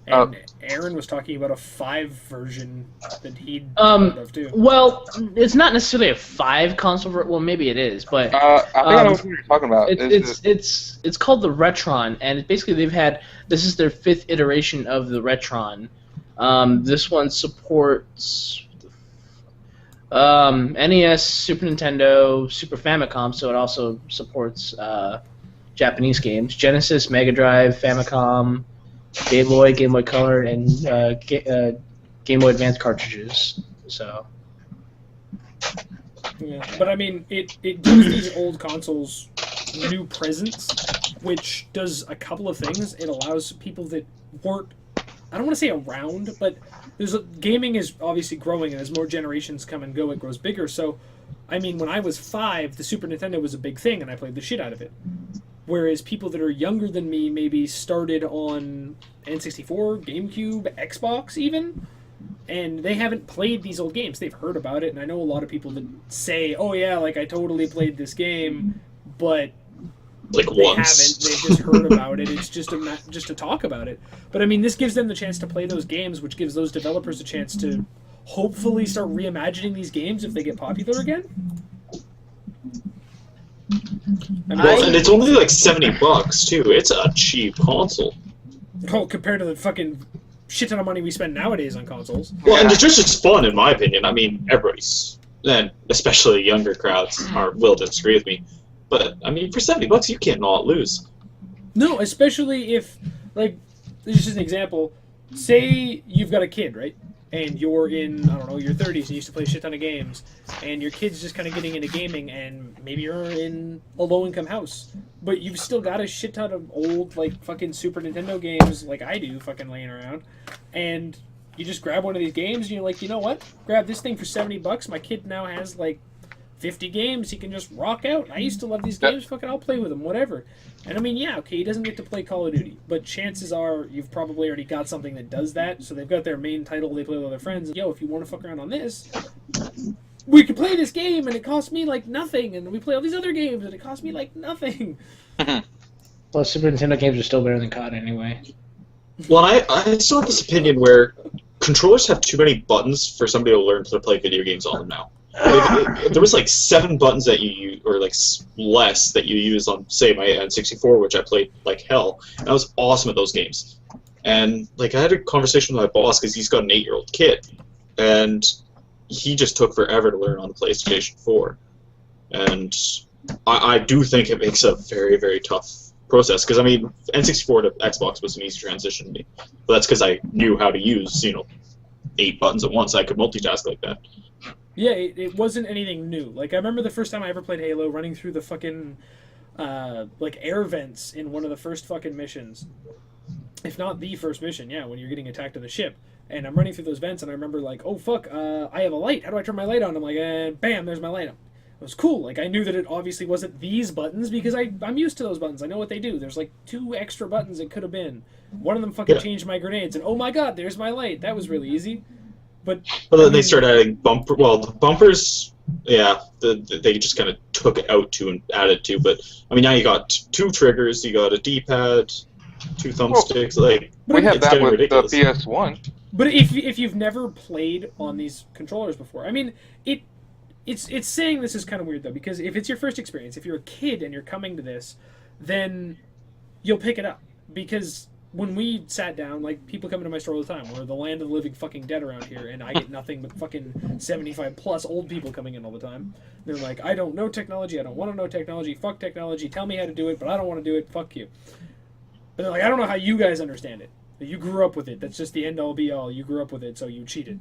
And Aaron was talking about a 5 version that he'd heard of too. Well, it's not necessarily a 5 console. Well, maybe it is, but I think I know what you're talking about. It's called the Retron, and basically this is their 5th iteration of the Retron. This one supports NES, Super Nintendo, Super Famicom, so it also supports Japanese games, Genesis, Mega Drive, Famicom, Game Boy, Game Boy Color, and Game Boy Advance cartridges. So, yeah, but I mean, it gives these old consoles new presence, which does a couple of things. It allows people that weren't, I don't want to say around, but gaming is obviously growing, and as more generations come and go, it grows bigger. So, I mean, when I was 5, the Super Nintendo was a big thing, and I played the shit out of it. Whereas people that are younger than me maybe started on N64, GameCube, Xbox even, and they haven't played these old games. They've heard about it, and I know a lot of people that say, "Oh yeah, like I totally played this game," but like they once. haven't. They've just heard about it. It's just to talk about it. But I mean, this gives them the chance to play those games, which gives those developers a chance to hopefully start reimagining these games if they get popular again. Well, and it's only like $70 too. It's a cheap console. Oh, compared to the fucking shit ton of money we spend nowadays on consoles. Well, and it's just as fun, in my opinion. I mean, everybody's, and especially younger crowds, will disagree with me. But I mean, for $70, you can't not lose. No, especially if, like, this is just an example. Say you've got a kid, right? And you're in, I don't know, your 30s and you used to play a shit ton of games, and your kid's just kind of getting into gaming, and maybe you're in a low-income house, but you've still got a shit ton of old, like, fucking Super Nintendo games, like I do, fucking laying around, and you just grab one of these games, and you're like, you know what? Grab this thing for $70, my kid now has, like, 50 games, he can just rock out. I used to love these games, fucking I'll play with them, whatever. And I mean, yeah, okay, he doesn't get to play Call of Duty, but chances are you've probably already got something that does that, so they've got their main title they play with their friends. Yo, if you want to fuck around on this, we can play this game, and it costs me, like, nothing, and we play all these other games, and it costs me, like, nothing. Well, Super Nintendo games are still better than COD anyway. Well, I still have this opinion where controllers have too many buttons for somebody to learn to play video games on them now. There was like 7 buttons that you use, or like less that you use on, say, my N64, which I played like hell. And I was awesome at those games. And like I had a conversation with my boss because he's got an 8-year-old kid, and he just took forever to learn on the PlayStation 4. And I do think it makes a very, very tough process, because I mean, N64 to Xbox was an easy transition to me, but that's because I knew how to use 8 buttons at once. I could multitask like that. Yeah, it wasn't anything new. Like, I remember the first time I ever played Halo, running through the fucking, like, air vents in one of the first fucking missions. If not the first mission, yeah, when you're getting attacked on the ship. And I'm running through those vents, and I remember, like, oh, fuck, I have a light. How do I turn my light on? I'm like, bam, there's my light on. It was cool. Like, I knew that it obviously wasn't these buttons, because I'm used to those buttons. I know what they do. There's, like, 2 extra buttons it could have been. One of them fucking changed my grenades, and oh my god, there's my light. That was really easy. But then they started adding bumper. Well, the bumpers, yeah, they just kind of took it out to and added to. But I mean, now you got 2 triggers, you got a D-pad, 2 thumbsticks. Like we had that with ridiculous. the PS1. But if you've never played on these controllers before, I mean, it's saying this is kind of weird though, because if it's your first experience, if you're a kid and you're coming to this, then you'll pick it up, because when we sat down, like, people come into my store all the time. We're the land of the living fucking dead around here, and I get nothing but fucking 75-plus old people coming in all the time. They're like, I don't know technology, I don't want to know technology, fuck technology, tell me how to do it, but I don't want to do it, fuck you. But they're like, I don't know how you guys understand it. You grew up with it, that's just the end-all be-all, you grew up with it, so you cheated.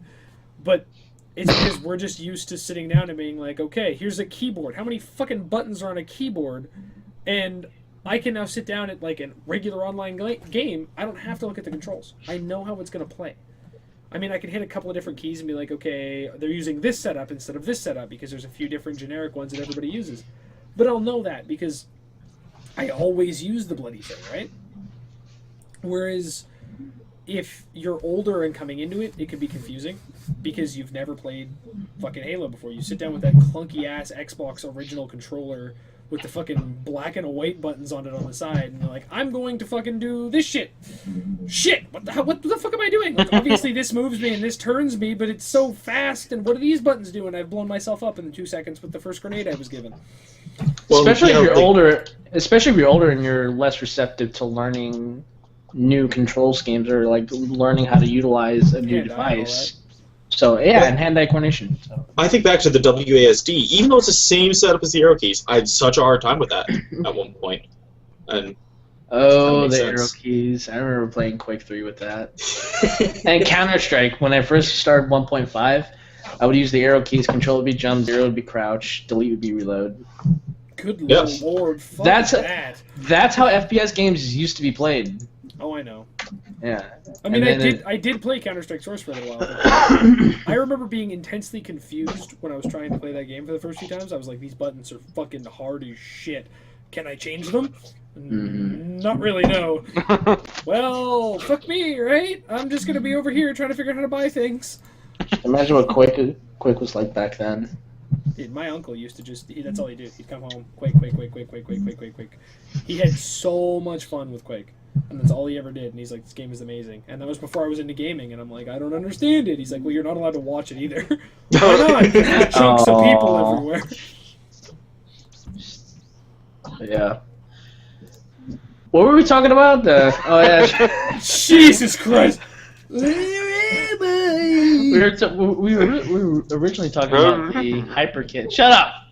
But it's because we're just used to sitting down and being like, okay, here's a keyboard, how many fucking buttons are on a keyboard, and I can now sit down at, like, a regular online game. I don't have to look at the controls. I know how it's going to play. I mean, I can hit a couple of different keys and be like, okay, they're using this setup instead of this setup, because there's a few different generic ones that everybody uses. But I'll know that because I always use the bloody thing, right? Whereas if you're older and coming into it, it can be confusing because you've never played fucking Halo before. You sit down with that clunky-ass Xbox original controller with the fucking black and white buttons on it on the side, and you're like, I'm going to fucking do this shit. Shit! What the fuck am I doing? Like, obviously this moves me and this turns me, but it's so fast, and what do these buttons do? And I've blown myself up in the 2 seconds with the first grenade I was given. Well, especially if you're older, and you're less receptive to learning new control schemes or like learning how to utilize a new device. So yeah, and hand-eye coordination. So. I think back to the WASD. Even though it's the same setup as the arrow keys, I had such a hard time with that at one point. And the arrow keys. I remember playing Quake 3 with that. And Counter-Strike. When I first started 1.5, I would use the arrow keys. Control would be jump, 0 would be crouch, delete would be reload. Good lord, fuck that. That's how FPS games used to be played. Oh, I know. Yeah. I mean, I did play Counter-Strike Source for a little while. I remember being intensely confused when I was trying to play that game for the first few times. I was like, these buttons are fucking hard as shit. Can I change them? Not really, no. Well, fuck me, right? I'm just going to be over here trying to figure out how to buy things. Imagine what Quake was like back then. Dude, my uncle used to that's all he'd do. He'd come home, Quake. He had so much fun with Quake. And that's all he ever did, and he's like, this game is amazing. And that was before I was into gaming, and I'm like, I don't understand it. He's like, well, you're not allowed to watch it either. Why not? There's chunks of people everywhere. Yeah. What were we talking about? Oh, yeah. Jesus Christ. We were originally talking about the Hyper Kit. Shut up!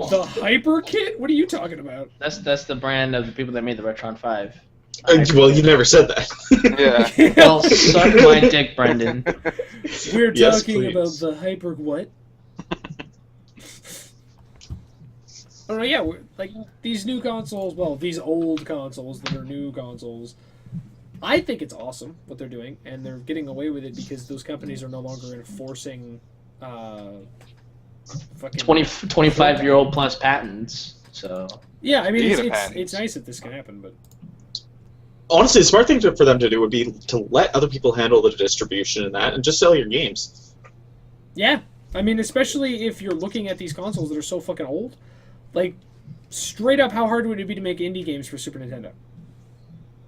The Hyper Kit? What are you talking about? That's the brand of the people that made the Retron 5. Well, you never said that. Yeah. Well, suck my dick, Brendan. We're talking about the Hyper what? I don't know, yeah, like, these new consoles, well, these old consoles that are new consoles, I think it's awesome what they're doing, and they're getting away with it because those companies are no longer enforcing, fucking 25-year-old plus patents. So yeah, I mean it's nice that this can happen, but honestly, the smart thing for them to do would be to let other people handle the distribution and that, and just sell your games. Yeah, I mean, especially if you're looking at these consoles that are so fucking old, like straight up, how hard would it be to make indie games for Super Nintendo?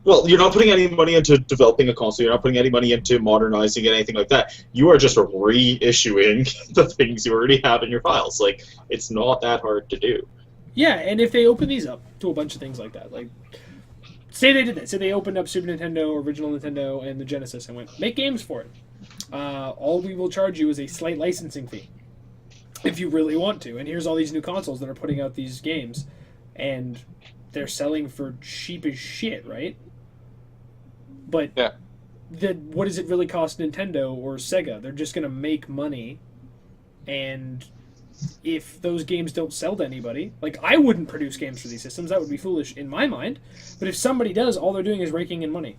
Well, you're not putting any money into developing a console. You're not putting any money into modernizing it, anything like that. You are just reissuing the things you already have in your files. Like, it's not that hard to do. Yeah, and if they open these up to a bunch of things like that, like, say they did that. Say they opened up Super Nintendo, original Nintendo, and the Genesis and went, make games for it. All we will charge you is a slight licensing fee, if you really want to. And here's all these new consoles that are putting out these games, and they're selling for cheap as shit, right? But yeah. What does it really cost Nintendo or Sega? They're just going to make money, and if those games don't sell to anybody, like, I wouldn't produce games for these systems. That would be foolish in my mind. But if somebody does, all they're doing is raking in money.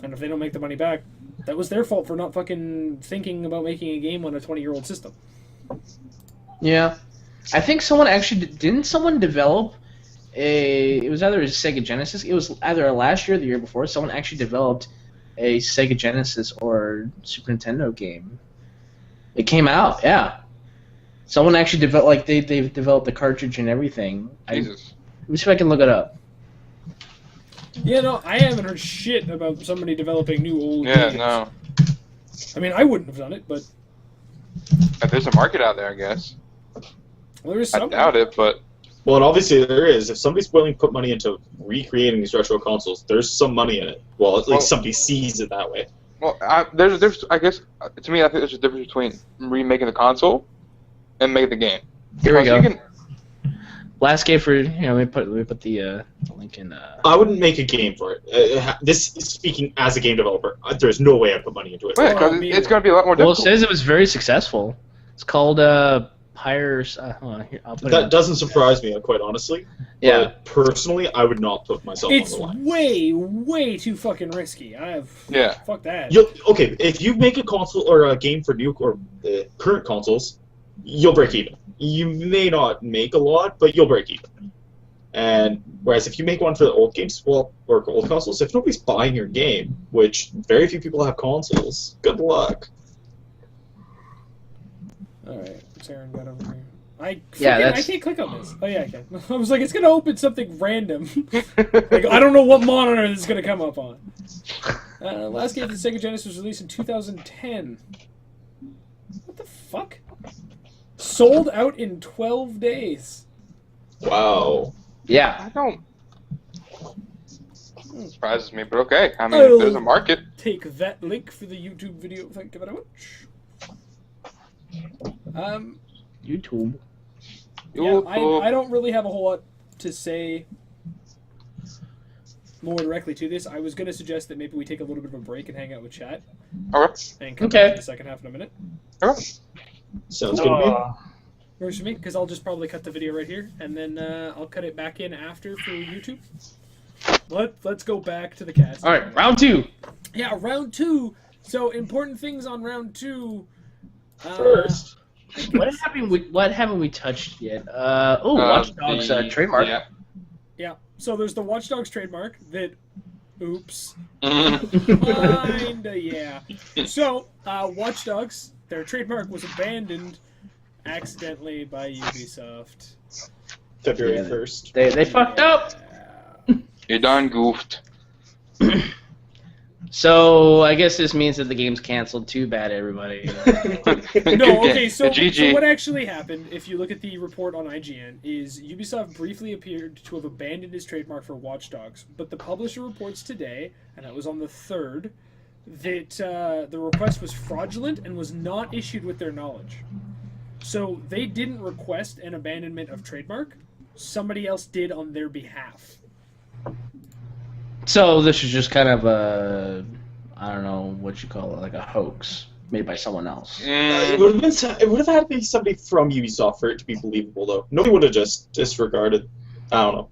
And if they don't make the money back, that was their fault for not fucking thinking about making a game on a 20-year-old system. Yeah. I think didn't someone develop it was either a Sega Genesis, it was either last year or the year before, someone actually developed a Sega Genesis or Super Nintendo game. It came out, yeah. Someone actually developed, like, they developed the cartridge and everything. Jesus. Let me see if I can look it up. Yeah, no, I haven't heard shit about somebody developing new old games. No. I mean, I wouldn't have done it, but there's a market out there, I guess. Well, there is I doubt it, but well, and obviously there is. If somebody's willing to put money into recreating these retro consoles, there's some money in it. Well, at least somebody sees it that way. Well, there's a difference. I guess to me, I think there's a difference between remaking the console and making the game. Here we go. Last game for we put the link in. I wouldn't make a game for it. This is speaking as a game developer. There's no way I put money into it. Right, because it's going to be a lot more difficult. Well, it says it was very successful. It's called Pyres. Hold on, here, I'll put that doesn't surprise me, quite honestly. Yeah. But personally, I would not put myself on the line. It's way too fucking risky. Fuck that. Okay, if you make a console or a game for new or current consoles, you'll break even. You may not make a lot, but you'll break even. And whereas if you make one for the old games, or old consoles, if nobody's buying your game, which very few people have consoles, good luck. All right, what's Aaron got over here? I can't click on this. Oh yeah, I can. I was like, it's gonna open something random. Like I don't know what monitor this is gonna come up on. Last game for the Sega Genesis was released in 2010. What the fuck? Sold out in 12 days. Wow. Yeah. I don't. It surprises me, but okay. I mean, there's a market. Take that link for the YouTube video. Thank you very much. YouTube. Yeah, I don't really have a whole lot to say more directly to this. I was going to suggest that maybe we take a little bit of a break and hang out with chat. Alright. And come back in the second half in a minute. Alright. Sounds good to me. Works for me, because I'll just probably cut the video right here, and then I'll cut it back in after for YouTube. Let's go back to the cast. All right, round 2. Yeah, round 2. So important things on round 2. First. What haven't we touched yet? Watch Dogs trademark. Yeah. So there's the Watch Dogs trademark that. Oops. Kinda, yeah. So Watch Dogs, their trademark was abandoned accidentally by Ubisoft. February 1st. They fucked up. You done goofed. So I guess this means that the game's canceled. Too bad, everybody. No, okay, so GG. what actually happened, if you look at the report on IGN, is Ubisoft briefly appeared to have abandoned its trademark for Watch Dogs, but the publisher reports today, and that was on the 3rd, that the request was fraudulent and was not issued with their knowledge. So they didn't request an abandonment of trademark. Somebody else did on their behalf. So this is just kind of a, I don't know what you call it, like a hoax made by someone else. It would have had to be somebody from Ubisoft for it to be believable, though. Nobody would have just disregarded. I don't know.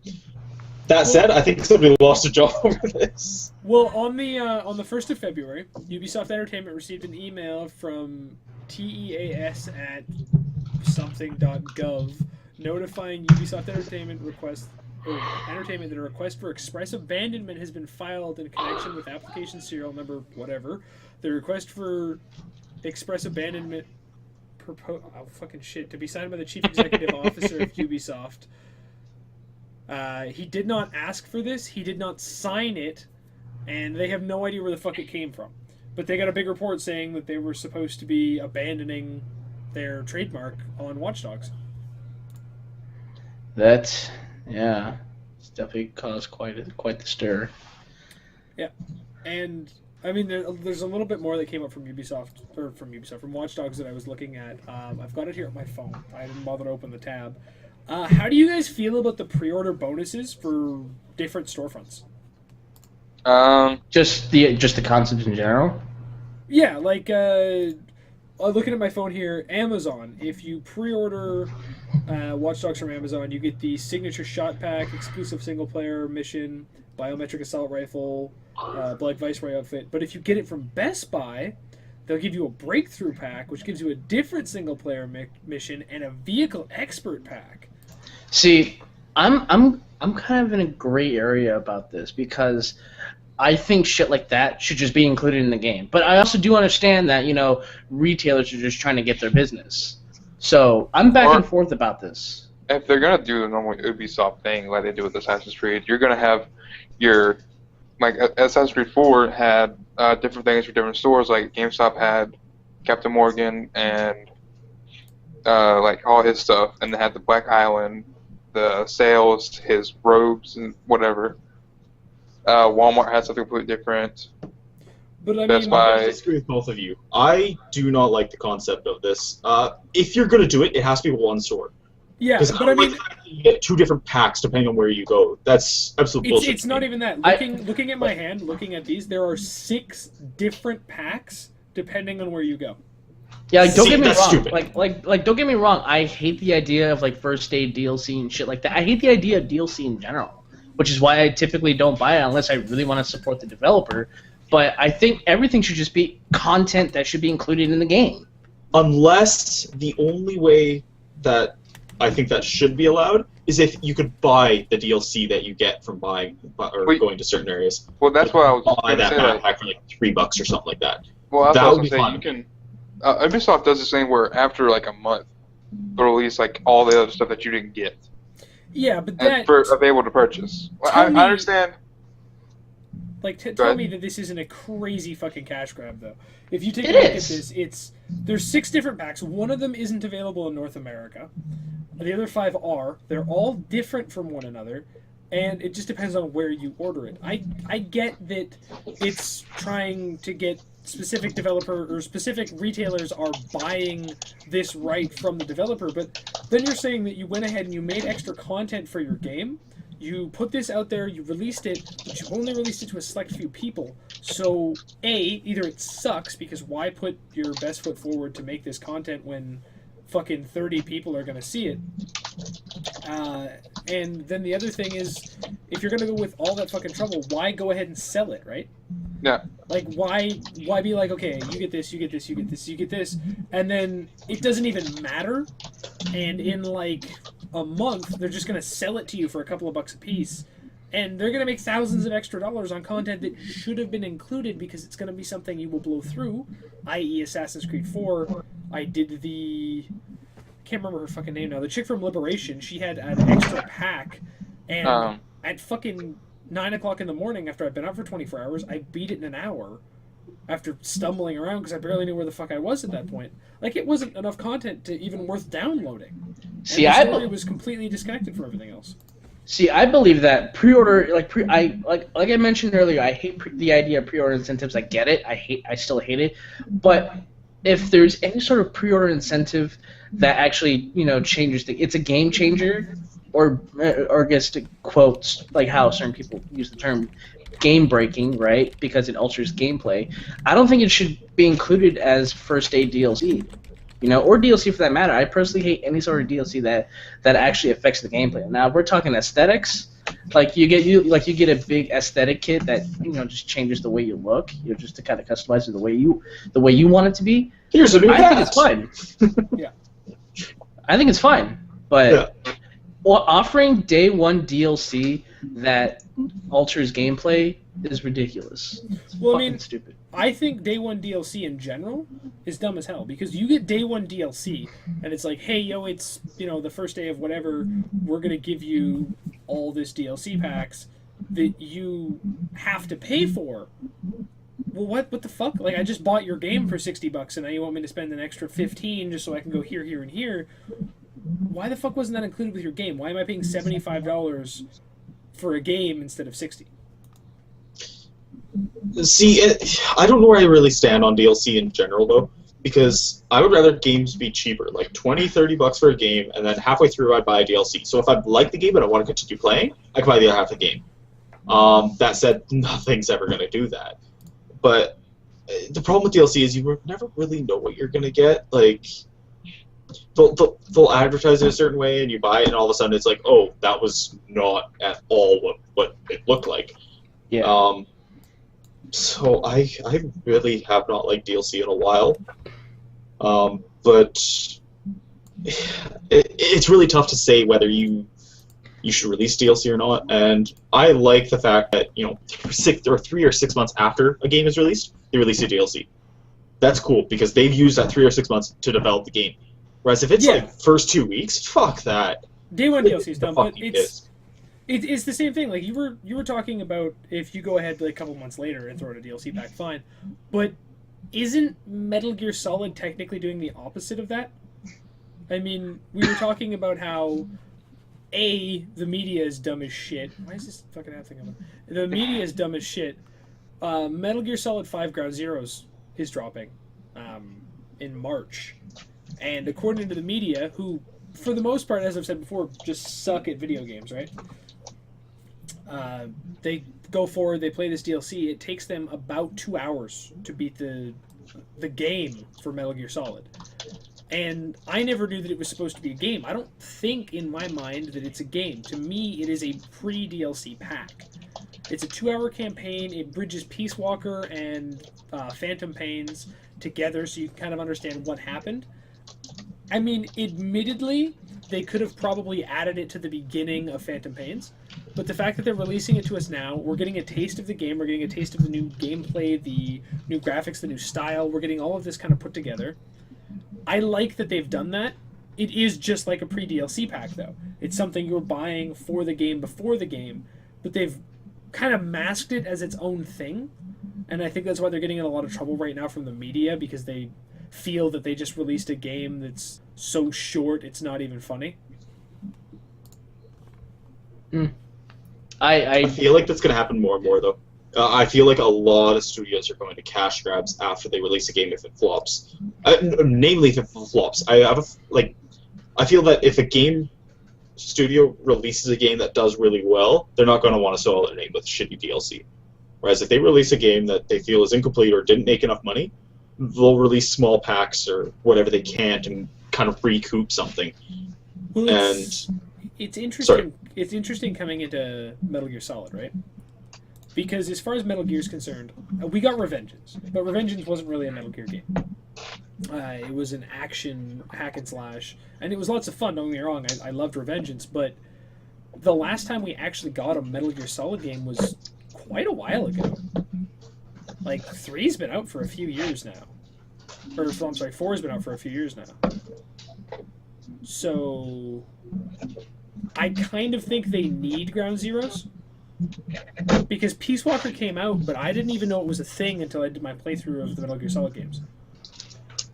That said, I think somebody lost a job over this. Well, on the 1st of February, Ubisoft Entertainment received an email from TEAS at something.gov notifying Ubisoft Entertainment that a request for express abandonment has been filed in connection with application serial number whatever. The request for express abandonment to be signed by the chief executive officer of Ubisoft. He did not ask for this. He did not sign it, and they have no idea where the fuck it came from. But they got a big report saying that they were supposed to be abandoning their trademark on Watch Dogs. Yeah, it's definitely caused quite the stir. Yeah, and I mean, there's a little bit more that came up from from Watch Dogs that I was looking at. I've got it here on my phone. I didn't bother to open the tab. How do you guys feel about the pre-order bonuses for different storefronts? Just the concept in general. Yeah, like looking at my phone here, Amazon. If you pre-order Watch Dogs from Amazon, you get the signature shot pack, exclusive single-player mission, biometric assault rifle, Black Viceroy outfit. But if you get it from Best Buy, they'll give you a breakthrough pack, which gives you a different single-player mission and a vehicle expert pack. See, I'm kind of in a gray area about this because I think shit like that should just be included in the game. But I also do understand that, retailers are just trying to get their business. So I'm back and forth about this. If they're going to do the normal Ubisoft thing like they do with Assassin's Creed, you're going to have your... Like, Assassin's Creed 4 had different things for different stores. Like, GameStop had Captain Morgan and, all his stuff. And they had the Black Island, the sales, his robes, and whatever. Walmart had something completely different. But I Best Buy. I disagree with both of you. I do not like the concept of this. If you're going to do it, it has to be one store. Yeah, but I mean, you get 2 different packs depending on where you go. That's absolute bullshit. It's not even that. Looking at my hand, looking at these, there are 6 different packs depending on where you go. Yeah, like, don't get me wrong. Stupid. Like, don't get me wrong. I hate the idea of first aid DLC and shit like that. I hate the idea of DLC in general, which is why I typically don't buy it unless I really want to support the developer. But I think everything should just be content that should be included in the game. Unless the only way that I think that should be allowed is if you could buy the DLC that you get from buying or going to certain areas. Well, that's what I was buy going to that say. backpack for $3 or something like that. Well, that's that what I would was be going to say. You can. Ubisoft does this thing where after a month, release like all the other stuff that you didn't get. Yeah, but And that for available to purchase. I understand. Like, tell me that this isn't a crazy fucking cash grab, though. If you take a It look at is. this, there's 6 different packs. One of them isn't available in North America. The other 5 are. They're all different from one another, and it just depends on where you order it. I get that it's trying to get specific developer or specific retailers are buying this right from the developer, but then you're saying that you went ahead and you made extra content for your game. You put this out there, you released it, but you only released it to a select few people. So, either it sucks, because why put your best foot forward to make this content when fucking 30 people are going to see it? And then the other thing is, if you're going to go with all that fucking trouble, why go ahead and sell it, right? Yeah. Like, why be like, okay, you get this, you get this, you get this, you get this, and then it doesn't even matter, and in, like, a month, they're just going to sell it to you for a couple of bucks a piece, and they're going to make thousands of extra dollars on content that should have been included because it's going to be something you will blow through, i.e. Assassin's Creed 4. I did I can't remember her fucking name now, the chick from Liberation. She had an extra pack, and at fucking 9 o'clock in the morning, after I'd been out for 24 hours, I beat it in an hour after stumbling around because I barely knew where the fuck I was at that point. Like, it wasn't enough content to even worth downloading. See, and the story was completely disconnected from everything else. See, I believe that pre-order, like I mentioned earlier, I hate the idea of pre-order incentives. I get it. I still hate it. But if there's any sort of pre-order incentive that actually, changes it's a game changer, or I guess to quote like how certain people use the term, game breaking, right? Because it alters gameplay. I don't think it should be included as first day DLC. Or DLC for that matter. I personally hate any sort of DLC that actually affects the gameplay. Now, if we're talking aesthetics, like you get a big aesthetic kit that just changes the way you look, just to kind of customize it the way you want it to be. Here's a new I think it's fine. Yeah, I think it's fine, but offering day one DLC that alters gameplay is ridiculous. It's fucking stupid. I think day one DLC in general is dumb as hell, because you get day one DLC and it's like, hey, yo, it's the first day of whatever, we're gonna give you all this DLC packs that you have to pay for. Well, what the fuck? Like, I just bought your game for $60 and now you want me to spend an extra 15 just so I can go here, here, and here. Why the fuck wasn't that included with your game? Why am I paying $75 for a game instead of $60? See, I don't know where I really stand on DLC in general, though, because I would rather games be cheaper, like $20-$30 for a game, and then halfway through I'd buy a DLC. So if I like the game and I want to continue playing, I can buy the other half of the game. That said, nothing's ever going to do that. But the problem with DLC is you never really know what you're going to get. Like, they'll advertise it a certain way, and you buy it, and all of a sudden it's like, oh, that was not at all what it looked like. Yeah. So I really have not liked DLC in a while, but it's really tough to say whether you should release DLC or not. And I like the fact that 3 or 6 months after a game is released, they release a DLC. That's cool because they've used that 3 or 6 months to develop the game. Whereas if it's like first 2 weeks, fuck that. Day one DLC is dumb, but it's the same thing. Like you were talking about, if you go ahead like a couple months later and throw in a DLC pack, fine. But isn't Metal Gear Solid technically doing the opposite of that? I mean, we were talking about how the media is dumb as shit. Why is this fucking ad thing on? The media is dumb as shit. Metal Gear Solid 5 Ground Zeroes is dropping in March, and according to the media, who for the most part, as I've said before, just suck at video games, right? They go forward, they play this DLC. It takes them about 2 hours to beat the game for Metal Gear Solid. And I never knew that it was supposed to be a game. I don't think in my mind that it's a game. To me, it is a pre-DLC pack. It's a 2-hour campaign. It bridges Peace Walker and Phantom Pains together so you can kind of understand what happened. I mean, admittedly, they could have probably added it to the beginning of Phantom Pains, but the fact that they're releasing it to us now, we're getting a taste of the game, we're getting a taste of the new gameplay, the new graphics, the new style, we're getting all of this kind of put together. I like that they've done that, it is just like a pre-DLC pack, though. It's something you're buying for the game before the game, but they've kind of masked it as its own thing, and I think that's why they're getting in a lot of trouble right now from the media, because they feel that they just released a game that's so short it's not even funny. I feel like that's going to happen more and more, though. I feel like a lot of studios are going to cash grabs after they release a game if it flops. Namely, if it flops. I feel that if a game studio releases a game that does really well, they're not going to want to sell their name with shitty DLC. Whereas if they release a game that they feel is incomplete or didn't make enough money, they'll release small packs or whatever they can to kind of recoup something. Well, it's interesting. Sorry. It's interesting coming into Metal Gear Solid, right? Because as far as Metal Gear is concerned, we got Revengeance, but Revengeance wasn't really a Metal Gear game. It was an action hack and slash, and it was lots of fun. Don't get me wrong, I loved Revengeance, but the last time we actually got a Metal Gear Solid game was quite a while ago. Like 3's been out for a few years now, or I'm sorry, 4's been out for a few years now. So I kind of think they need Ground Zeroes. Because Peace Walker came out, but I didn't even know it was a thing until I did my playthrough of the Metal Gear Solid games.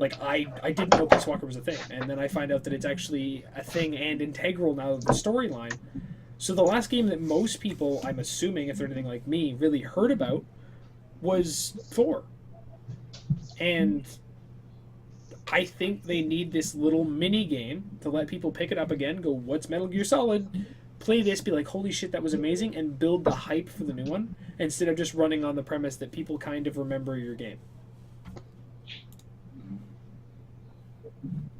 Like, I didn't know Peace Walker was a thing, and then I find out that it's actually a thing and integral now of the storyline. So the last game that most people, I'm assuming, if they're anything like me, really heard about was 4. And I think they need this little mini game to let people pick it up again, go, what's Metal Gear Solid? Play this, be like, holy shit, that was amazing, and build the hype for the new one, instead of just running on the premise that people kind of remember your game.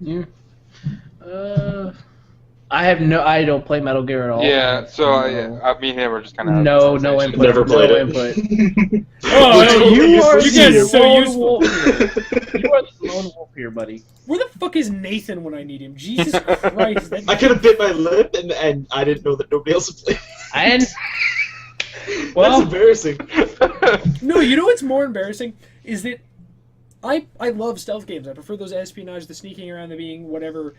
Yeah. I don't play Metal Gear at all. Yeah, so me and him are just kind of no input. Never played it. Input. Oh, you guys are so useful. You are the lone wolf here, buddy. Where the fuck is Nathan when I need him? Jesus Christ. I could have bit my lip, and I didn't know that nobody else would play. Well, that's embarrassing. No, you know what's more embarrassing? Is that I love stealth games. I prefer those espionage, the sneaking around, the being whatever.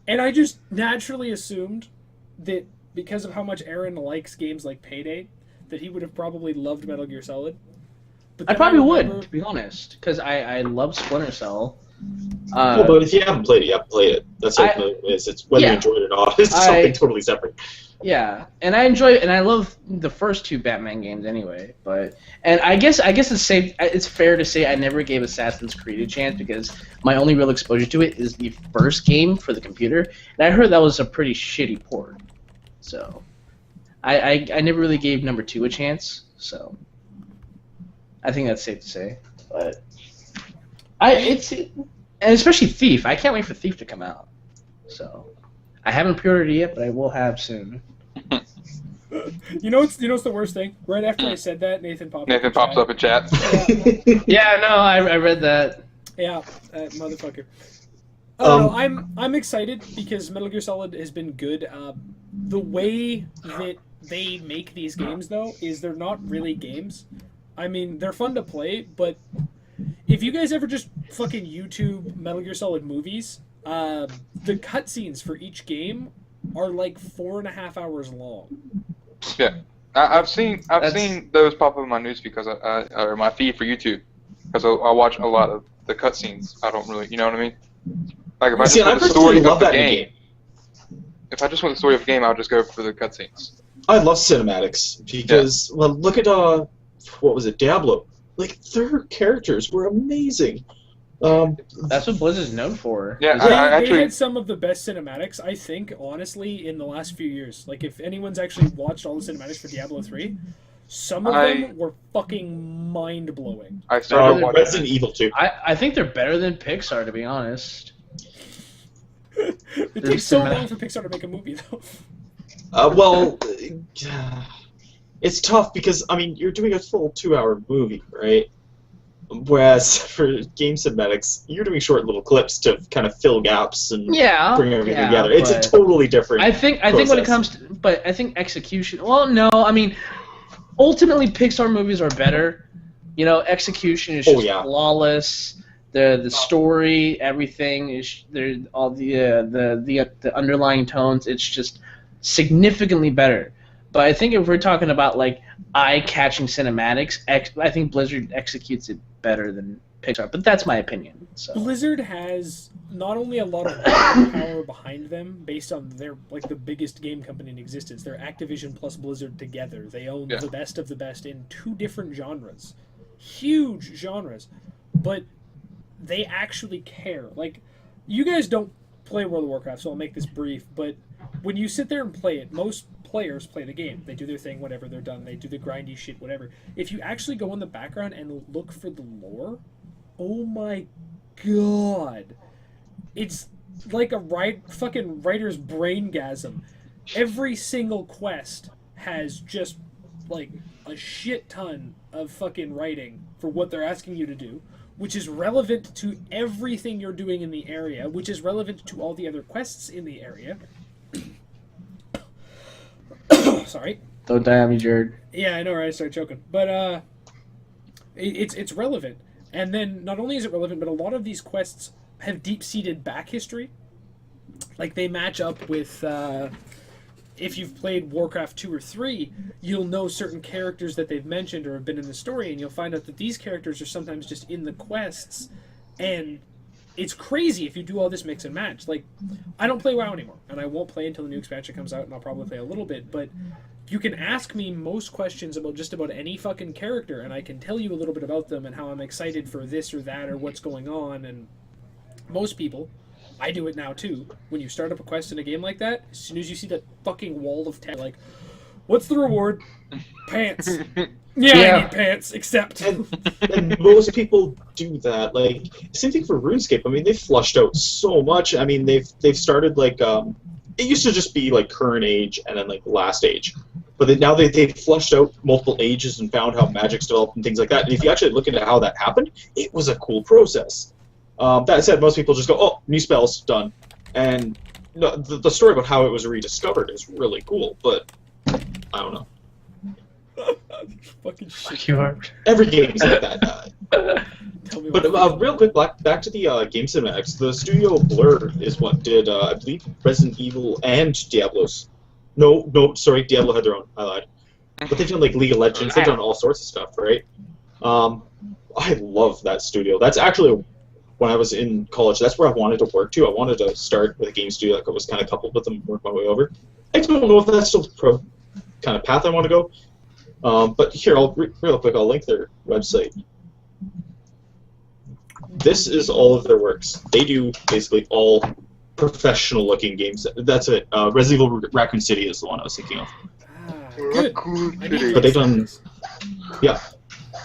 And I just naturally assumed that because of how much Aaron likes games like Payday, that he would have probably loved Metal Gear Solid. But I probably would, to be honest, because I love Splinter Cell. Well, but if you haven't played it, you haven't played it. That's what it is. It's whether you enjoy it or not. It's something totally separate. Yeah, and I enjoy it, and I love the first 2 Batman games anyway. And I guess it's fair to say I never gave Assassin's Creed a chance because my only real exposure to it is the first game for the computer, and I heard that was a pretty shitty port. So I never really gave number 2 a chance. So I think that's safe to say. But and especially Thief. I can't wait for Thief to come out. So I haven't pre-ordered it yet, but I will have soon. You know what's the worst thing? Right after I said that, Nathan pops up in chat. Yeah, no, I read that. Yeah, motherfucker. Oh, no, I'm excited because Metal Gear Solid has been good. The way that they make these games, though, is they're not really games. I mean, they're fun to play, but if you guys ever just fucking YouTube Metal Gear Solid movies, the cutscenes for each game are like 4.5 hours long. Yeah, I've seen those pop up in my news because or my feed for YouTube because I watch a lot of the cutscenes. I don't really, you know what I mean? Like if I just want the story of the game. If I just want the story of the game, I'll just go for the cutscenes. I love cinematics because well, look at what was it, Diablo? Like their characters were amazing. That's what Blizzard's known for. Yeah, they had some of the best cinematics, I think, honestly, in the last few years. Like, if anyone's actually watched all the cinematics for Diablo 3, some of them were fucking mind-blowing. I started watching Resident Evil 2. I think they're better than Pixar, to be honest. It takes so long for Pixar to make a movie, though. Well, it's tough because, I mean, you're doing a full 2-hour movie, right? Whereas for game cinematics, you're doing short little clips to kind of fill gaps and bring everything together. It's a totally different I think when it comes to, but I think execution, well, no, I mean, ultimately Pixar movies are better. You know, execution is just flawless. The story, everything is there. All the underlying tones. It's just significantly better. But I think if we're talking about like eye-catching cinematics, I think Blizzard executes it better than Pixar. But that's my opinion. So. Blizzard has not only a lot of power behind them based on their like the biggest game company in existence. They're Activision plus Blizzard together. They own the best of the best in 2 different genres, huge genres, but they actually care. Like, you guys don't play World of Warcraft, so I'll make this brief. But when you sit there and play it, most players play the game. They do their thing, whatever, they're done. They do the grindy shit, whatever. If you actually go in the background and look for the lore, oh my god. It's like a fucking writer's braingasm. Every single quest has just, like, a shit ton of fucking writing for what they're asking you to do, which is relevant to everything you're doing in the area, which is relevant to all the other quests in the area. Sorry. Don't die on me, Jared. Yeah, I know, right? I started choking. But it's relevant. And then not only is it relevant, but a lot of these quests have deep-seated back history. Like, they match up with... if you've played Warcraft 2 or 3, you'll know certain characters that they've mentioned or have been in the story, and you'll find out that these characters are sometimes just in the quests, and it's crazy if you do all this mix and match. Like, I don't play WoW anymore, and I won't play until the new expansion comes out, and I'll probably play a little bit, but you can ask me most questions about just about any fucking character, and I can tell you a little bit about them and how I'm excited for this or that or what's going on, and most people... I do it now too. When you start up a quest in a game like that, as soon as you see that fucking wall of text, like, what's the reward? Pants. Yeah, I need pants, except... And most people do that. Like, same thing for RuneScape. I mean, they've flushed out so much. I mean, they've started, like, it used to just be, like, current age and then, like, last age. But now they've flushed out multiple ages and found how magic's developed and things like that. And if you actually look into how that happened, it was a cool process. That said, most people just go, oh, new spells, done. And the story about how it was rediscovered is really cool, but I don't know. Fucking shit. You are. Every game's like that. Tell me But real quick, back to the game cinematics. The studio Blur is what did, I believe, Resident Evil and Diablos. No, sorry, Diablo had their own. I lied. But they've done, like, League of Legends. They've done all sorts of stuff, right? I love that studio. That's actually... When I was in college, that's where I wanted to work to. I wanted to start with a game studio that was kind of coupled with them and work my way over. I don't know if that's still the kind of path I want to go. But here, real quick, I'll link their website. This is all of their works. They do basically all professional-looking games. That's it. Resident Evil Raccoon City is the one I was thinking of. Good. But they've done... Yeah.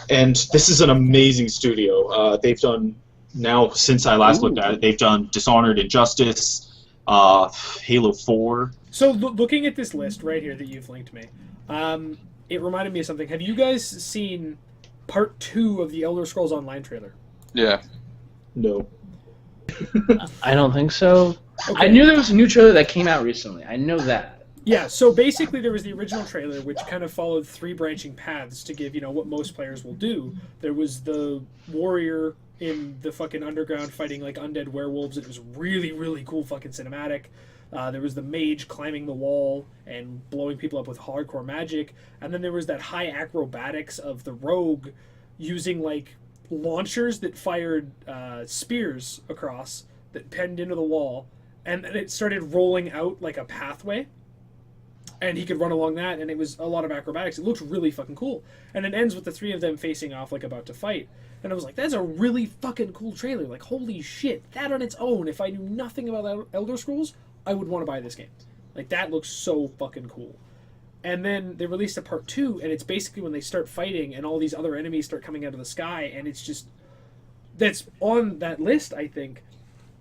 And this is an amazing studio. They've done... Now, since I last looked at it, they've done Dishonored, Injustice, Halo 4. So, looking at this list right here that you've linked me, it reminded me of something. Have you guys seen Part 2 of the Elder Scrolls Online trailer? Yeah. No. I don't think so. Okay. I knew there was a new trailer that came out recently. I know that. Yeah, so basically there was the original trailer, which kind of followed 3 branching paths to give, what most players will do. There was the warrior in the fucking underground fighting like undead werewolves. It was really, really cool fucking cinematic. There was the mage climbing the wall and blowing people up with hardcore magic. And then there was that high acrobatics of the rogue using like launchers that fired spears across that pinned into the wall. And then it started rolling out like a pathway. And he could run along that, and it was a lot of acrobatics. It looked really fucking cool. And it ends with the 3 of them facing off like about to fight. And I was like, that's a really fucking cool trailer. Like, holy shit. That on its own, if I knew nothing about Elder Scrolls, I would want to buy this game. Like, that looks so fucking cool. And then they released a part 2, and it's basically when they start fighting and all these other enemies start coming out of the sky, and it's just... That's on that list, I think.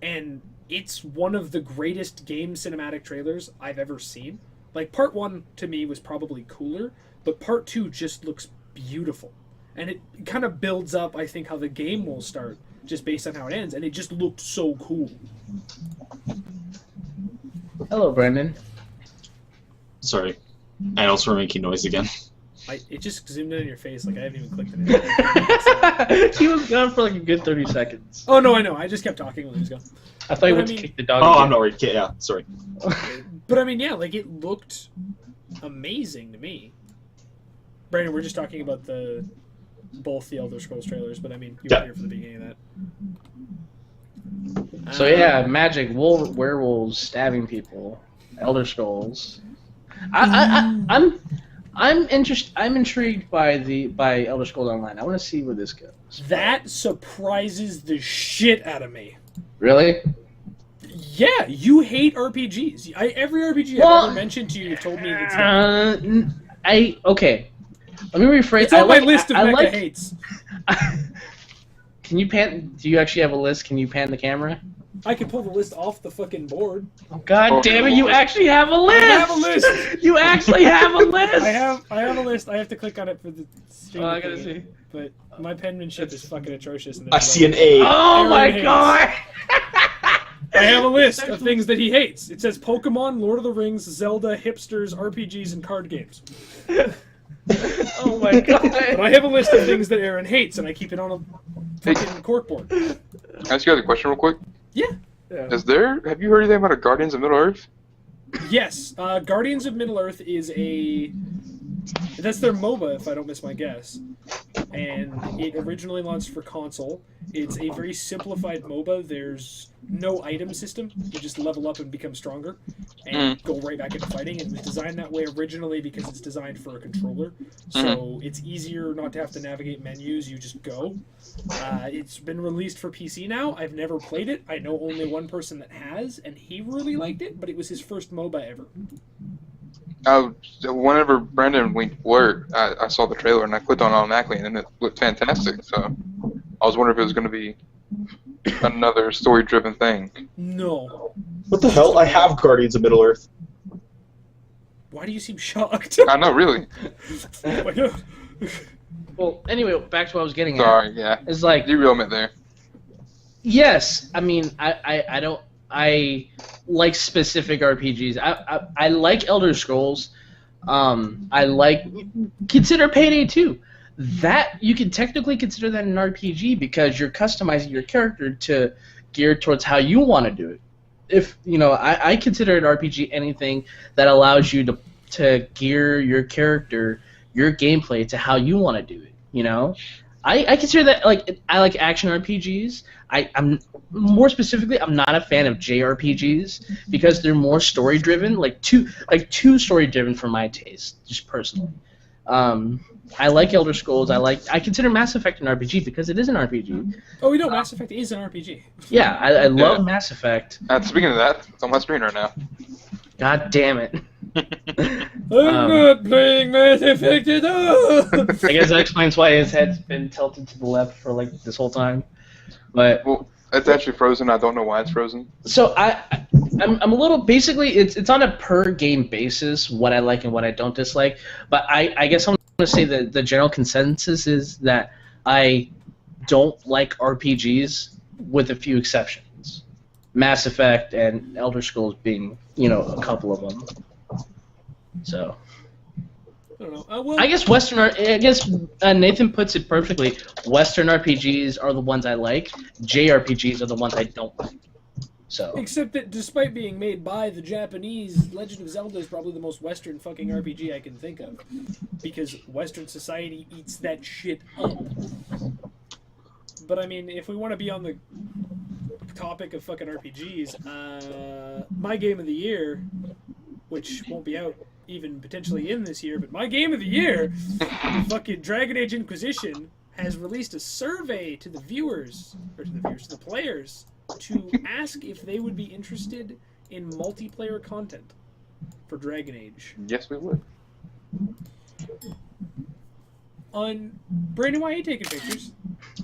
And it's one of the greatest game cinematic trailers I've ever seen. Like, part 1, to me, was probably cooler, but part 2 just looks beautiful. And it kind of builds up, I think, how the game will start, just based on how it ends, and it just looked so cool. Hello, Brandon. Sorry. I also were making noise again. It just zoomed in on your face, like I haven't even clicked it. He was gone for like a good 30 seconds. Oh no, I know. I just kept talking when he was gone. I thought you But went I to mean- kick the dog. Oh, again. I'm not worried. Yeah, sorry. But I mean, yeah, like it looked amazing to me. Brandon, we're just talking about both the Elder Scrolls trailers, but I mean, you were here for the beginning of that. So yeah, magic, werewolves stabbing people, Elder Scrolls. I'm intrigued by Elder Scrolls Online. I want to see where this goes. That surprises the shit out of me. Really? Yeah, you hate RPGs. Every RPG I've ever mentioned to you told me it's okay. Let me rephrase. It's on my list of Mecha hates. Can you pan? Do you actually have a list? Can you pan the camera? I can pull the list off the fucking board. Oh, God damn it! You actually have a list. I have a list. You actually have a list. I have a list. I have to click on it for the stream. Oh, I gotta see. But my penmanship is fucking atrocious. I see an A. Oh my Aaron God! I have a list of things that he hates. It says Pokemon, Lord of the Rings, Zelda, hipsters, RPGs, and card games. Oh my God! But I have a list of things that Aaron hates, and I keep it on a fucking corkboard. Can I ask you guys a question real quick? Yeah. Have you heard anything about a Guardians of Middle-earth? Yes. Guardians of Middle-earth is that's their MOBA, if I don't miss my guess. And it originally launched for console. It's a very simplified MOBA. There's no item system. You just level up and become stronger and go right back into fighting. It was designed that way originally because it's designed for a controller. So it's easier not to have to navigate menus. You just go. It's been released for PC now. I've never played it. I know only one person that has, and he really liked it, but it was his first MOBA ever. Whenever Brandon winked blur, I saw the trailer and I clicked on it automatically, and it looked fantastic. So I was wondering if it was going to be another story-driven thing. No. What the hell? I have Guardians of Middle-earth. Why do you seem shocked? I know, really. Oh my God. Well, anyway, back to what I was getting Sorry, at. yeah. It's like, You reeled me there. yes, I mean, I like specific RPGs. I like Elder Scrolls. Consider Payday 2. That you can technically consider that an RPG because you're customizing your character to gear towards how you want to do it. If I consider an RPG anything that allows you to gear your character, your gameplay to how you want to do it. I consider that I like action RPGs. I'm more specifically, I'm not a fan of JRPGs because they're more story driven, too story driven for my taste, just personally. I like Elder Scrolls. I consider Mass Effect an RPG because it is an RPG. Oh, we know Mass Effect is an RPG. Yeah, I love Mass Effect. Speaking of that, it's on my screen right now. God damn it. I'm not playing Mass Effect at all. I guess that explains why his head's been tilted to the left for this whole time. But Well, it's actually frozen. I don't know why it's frozen. so I'm a little basically it's on a per game basis what I like and what I don't dislike. But I guess I'm gonna say that the general consensus is that I don't like RPGs with a few exceptions. Mass Effect and Elder Scrolls being a couple of them. So. I don't know. Well, I guess Nathan puts it perfectly. Western RPGs are the ones I like. JRPGs are the ones I don't like. So. except that despite being made by the Japanese, Legend of Zelda is probably the most Western fucking RPG I can think of. Because Western society eats that shit up. But I mean, if we want to be on the topic of fucking RPGs, my game of the year, which won't be out even potentially in this year, but my game of the year, fucking Dragon Age Inquisition, has released a survey to the to the players, to ask if they would be interested in multiplayer content for Dragon Age. Yes, we would. Brandon, why are you taking pictures?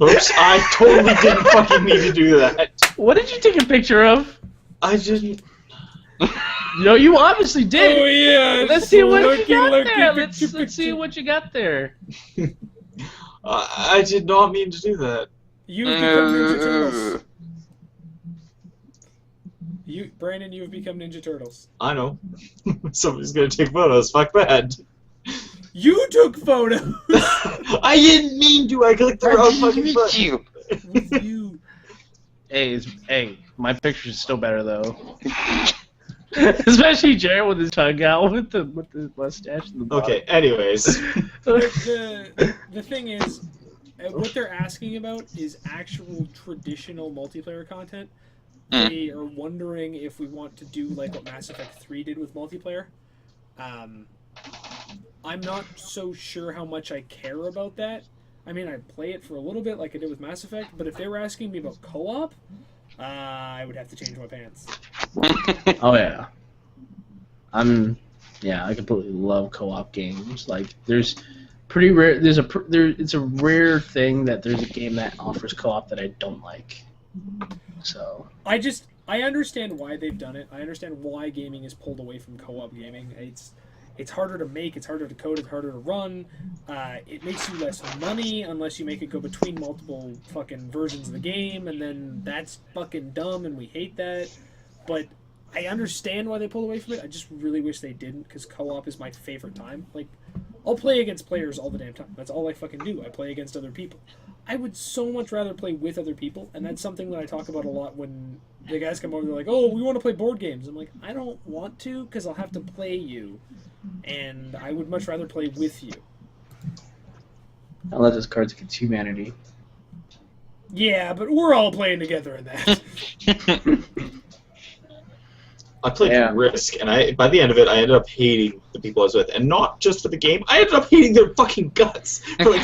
Oops, I totally didn't fucking need to do that. What did you take a picture of? I didn't. No, you obviously did. Oh yeah. Let's see what you got looky, there. picture, Let's see what you got there. I did not mean to do that. You've become Ninja Turtles. Brandon, you've become Ninja Turtles. I know. Somebody's gonna take photos. Fuck that. You took photos. I didn't mean to. I clicked the wrong fucking button. With you. Hey, my picture's still better though. Especially Jared with his tongue out with the mustache. And the bottom. Okay. Anyways, the thing is, what they're asking about is actual traditional multiplayer content. They are wondering if we want to do like what Mass Effect 3 did with multiplayer. I'm not so sure how much I care about that. I mean, I play it for a little bit like I did with Mass Effect, but if they were asking me about co-op, I would have to change my pants. Oh yeah. I completely love co-op games. Like there's pretty rare it's a rare thing that there's a game that offers co-op that I don't like. So I understand why they've done it. I understand why gaming is pulled away from co-op gaming. It's harder to make, it's harder to code, it's harder to run. It makes you less money unless you make it go between multiple fucking versions of the game, and then that's fucking dumb, and we hate that. But I understand why they pulled away from it. I just really wish they didn't, because co-op is my favorite time. Like, I'll play against players all the damn time. That's all I fucking do. I play against other people. I would so much rather play with other people, and that's something that I talk about a lot when the guys come over. They're like, "Oh, we want to play board games." I'm like, I don't want to, because I'll have to play you, and I would much rather play with you. I love those Cards Against Humanity. Yeah, but we're all playing together in that. I played Risk, and by the end of it, I ended up hating the people I was with, and not just for the game. I ended up hating their fucking guts for like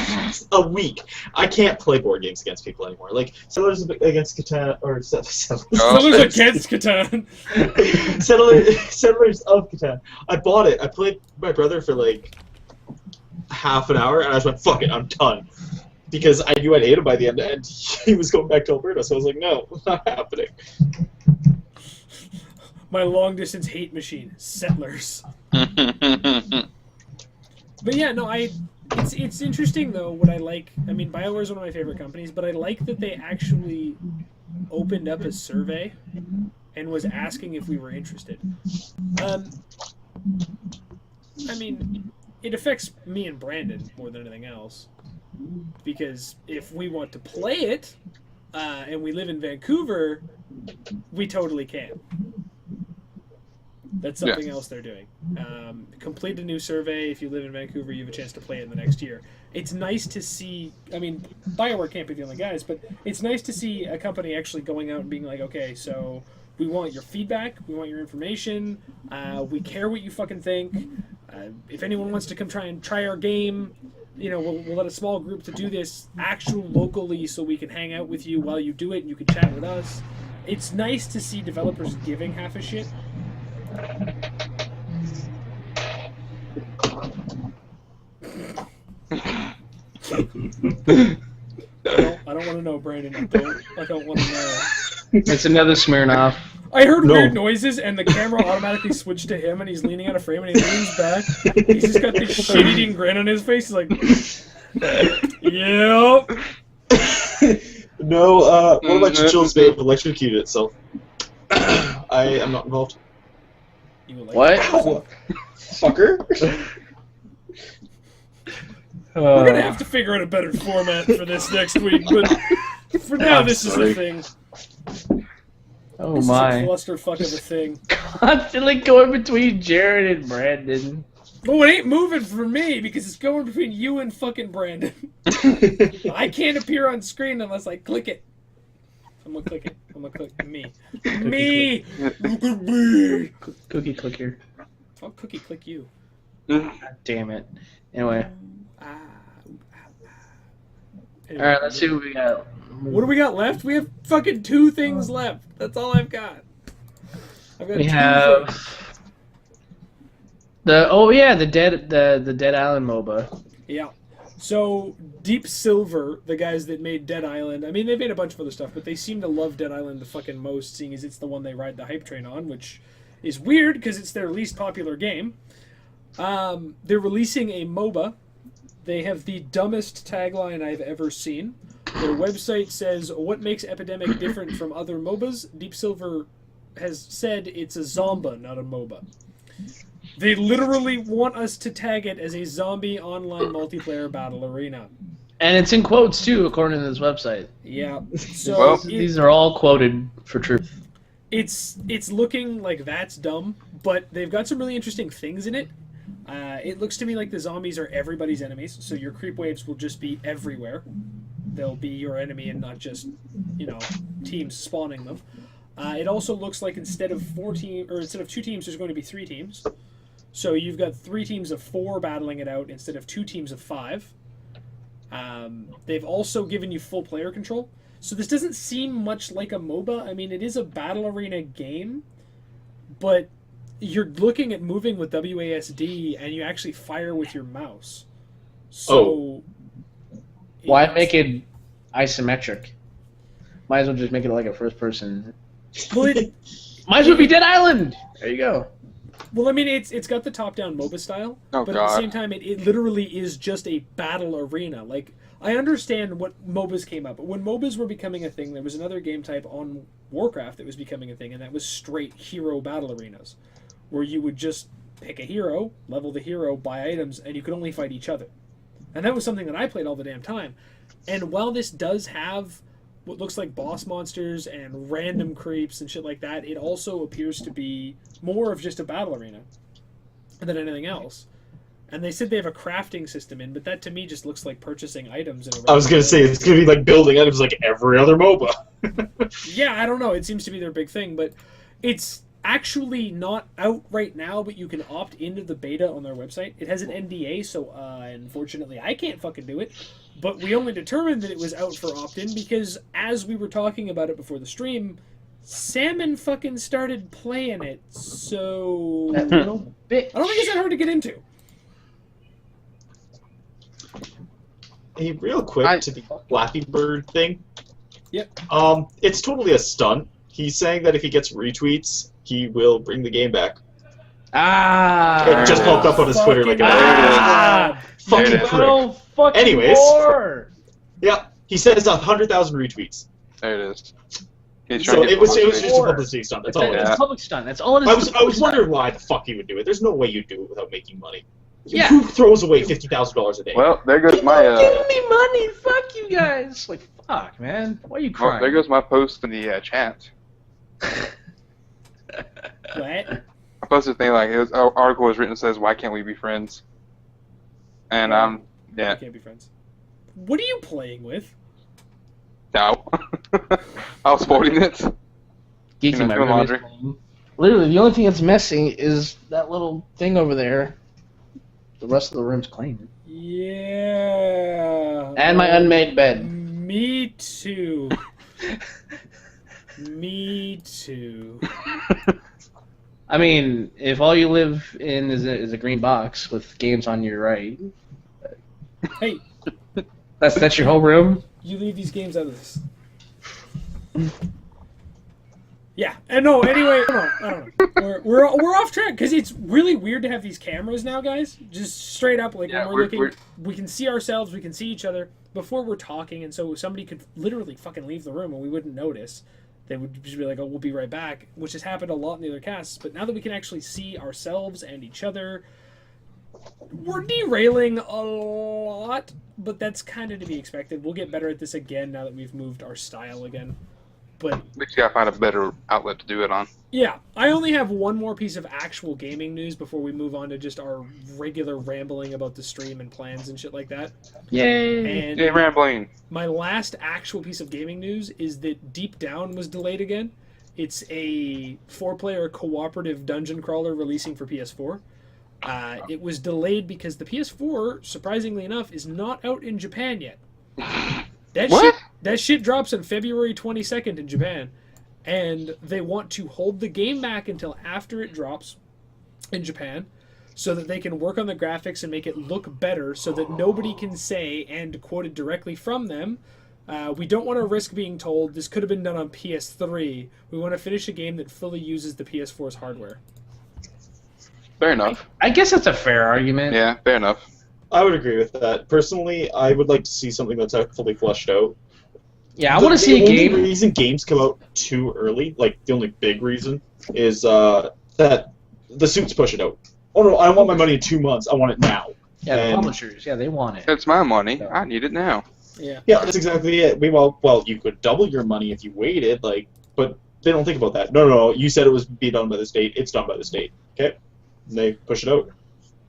a week. I can't play board games against people anymore. Like Settlers Against Catan, or Settlers Against Catan. Settlers of Catan. I bought it. I played with my brother for like half an hour, and I just went, "Fuck it, I'm done." Because I knew I'd hate him by the end, and he was going back to Alberta, so I was like, "No, it's not happening." My long-distance hate machine, Settlers. But yeah, no, it's interesting, though, what I like. I mean, BioWare is one of my favorite companies, but I like that they actually opened up a survey and was asking if we were interested. I mean, it affects me and Brandon more than anything else. Because if we want to play it, and we live in Vancouver, we totally can. That's something else they're doing. Complete a new survey. If you live in Vancouver, you have a chance to play it in the next year. It's nice to see, I mean, BioWare can't be the only guys, but it's nice to see a company actually going out and being like, okay, so we want your feedback, we want your information, we care what you fucking think. If anyone wants to come try our game, you know, we'll let a small group to do this locally so we can hang out with you while you do it and you can chat with us. It's nice to see developers giving half a shit. I don't want to know, Brandon. I don't want to know. It's another Smirnoff. I heard weird noises, and the camera automatically switched to him, and he's leaning out of frame, and he leans back. He's just got this shit-eating grin on his face. He's like, yep. No, what about your child's babe electrocuted itself? I am not involved. What? Fucker. We're gonna have to figure out a better format for this next week, but for now, this is a thing. Oh this my! Is a clusterfuck of a thing. Constantly going between Jared and Brandon. Oh, it ain't moving for me because it's going between you and fucking Brandon. I can't appear on screen unless I click it. I'm gonna click it. I'm gonna click me. Me! Look at me! Cookie clicker. I'll cookie click you. God damn it. Anyway. Alright, let's see what we got. What do we got left? We have fucking 2 things left. That's all I've got. We have the Dead Island MOBA. Yeah. So Deep Silver, the guys that made Dead Island, I mean they made a bunch of other stuff, but they seem to love Dead Island the fucking most, seeing as it's the one they ride the hype train on, which is weird because it's their least popular game. They're releasing a MOBA. They have the dumbest tagline I've ever seen. Their website says, "What makes Epidemic different from other MOBAs?" Deep Silver has said it's a Zomba, not a MOBA. They literally want us to tag it as a zombie online multiplayer battle arena. And it's in quotes, too, according to this website. Yeah. So Well, These are all quoted for truth. It's looking like that's dumb, but they've got some really interesting things in it. It looks to me like the zombies are everybody's enemies, so your creep waves will just be everywhere. They'll be your enemy and not just, teams spawning them. It also looks like instead of 2 teams, there's going to be 3 teams. So you've got 3 teams of 4 battling it out instead of 2 teams of 5. They've also given you full player control. So this doesn't seem much like a MOBA. I mean, it is a battle arena game, but you're looking at moving with WASD, and you actually fire with your mouse. So why make it isometric? Might as well just make it like a first person. Well, Might as well be Dead Island. There you go. Well, I mean, it's got the top-down MOBA style, but at the same time, it literally is just a battle arena. Like, I understand what MOBAs came up, but when MOBAs were becoming a thing, there was another game type on Warcraft that was becoming a thing, and that was straight hero battle arenas, where you would just pick a hero, level the hero, buy items, and you could only fight each other. And that was something that I played all the damn time. And while this does have what looks like boss monsters and random creeps and shit like that, it also appears to be more of just a battle arena than anything else. And they said they have a crafting system in, but that to me just looks like purchasing items in a I was gonna say, it's gonna be like building items like every other MOBA. Yeah, I don't know. It seems to be their big thing, but it's actually not out right now, but you can opt into the beta on their website. It has an NDA, so unfortunately I can't fucking do it. But we only determined that it was out for opt-in because as we were talking about it before the stream, Salmon fucking started playing it, so That little bit. I don't think it's that hard to get into. Hey, real quick to the Flappy Bird thing. Yep. It's totally a stunt. He's saying that if he gets retweets, he will bring the game back. It just popped up on his Twitter like fucking prick. Anyways, yeah, he says 100,000 retweets. There it is. So it was just a publicity stunt. That's all it is. It's a public stunt. That's all it is. I was wondering why the fuck he would do it. There's no way you'd do it without making money. Who throws away $50,000 a day? Well, there goes my. Give me money. Fuck you guys. Like fuck, man. Why are you crying? Well, there goes my post in the chat. What? I posted a thing like an article was written that says, "Why can't we be friends?" And yeah. We can't be friends. What are you playing with? No. I was sporting it. Geeky, my doing laundry. Literally, the only thing that's messing is that little thing over there. The rest of the room's clean. Yeah. And my unmade bed. Me too. Me too. I mean, if all you live in is a green box with games on your right, Hey, that's your whole room. you leave these games out of this. Yeah, and no. Anyway, I don't know. We're off track because it's really weird to have these cameras now, guys. Just straight up, like Yeah, when we're looking, we can see ourselves, we can see each other before we're talking, and so somebody could literally fucking leave the room and we wouldn't notice. They would just be like, "Oh, we'll be right back," which has happened a lot in the other casts. But now that we can actually see ourselves and each other, we're derailing a lot, but that's kind of to be expected. We'll get better at this again now that we've moved our style again. But We just gotta find a better outlet to do it on. yeah, I only have one more piece of actual gaming news before we move on to just our regular rambling about the stream and plans and shit like that. Yay! And Yeah, rambling. my last actual piece of gaming news is that Deep Down was delayed again. It's a 4-player cooperative dungeon crawler releasing for PS4. It was delayed because the PS4, surprisingly enough, is not out in Japan yet. That shit drops on February 22nd in Japan, and they want to hold the game back until after it drops in Japan so that they can work on the graphics and make it look better so that nobody can say, and quoted directly from them, we don't want to risk being told this could have been done on PS3. We want to finish a game that fully uses the PS4's hardware. Fair enough. I guess that's a fair argument. Yeah, fair enough. I would agree with that. Personally, I would like to see something that's fully fleshed out. Yeah, I want to see a game. The only reason games come out too early, like the only big reason, is that the suits push it out. oh no, I don't want my money in 2 months. I want it now. Yeah, the And- publishers, yeah, they want it. It's my money. So- I need it now. Yeah. Yeah, that's exactly it. Well, you could double your money if you waited, but they don't think about that. No, you said it was be done by this date. It's done by this date. Okay, and they push it out.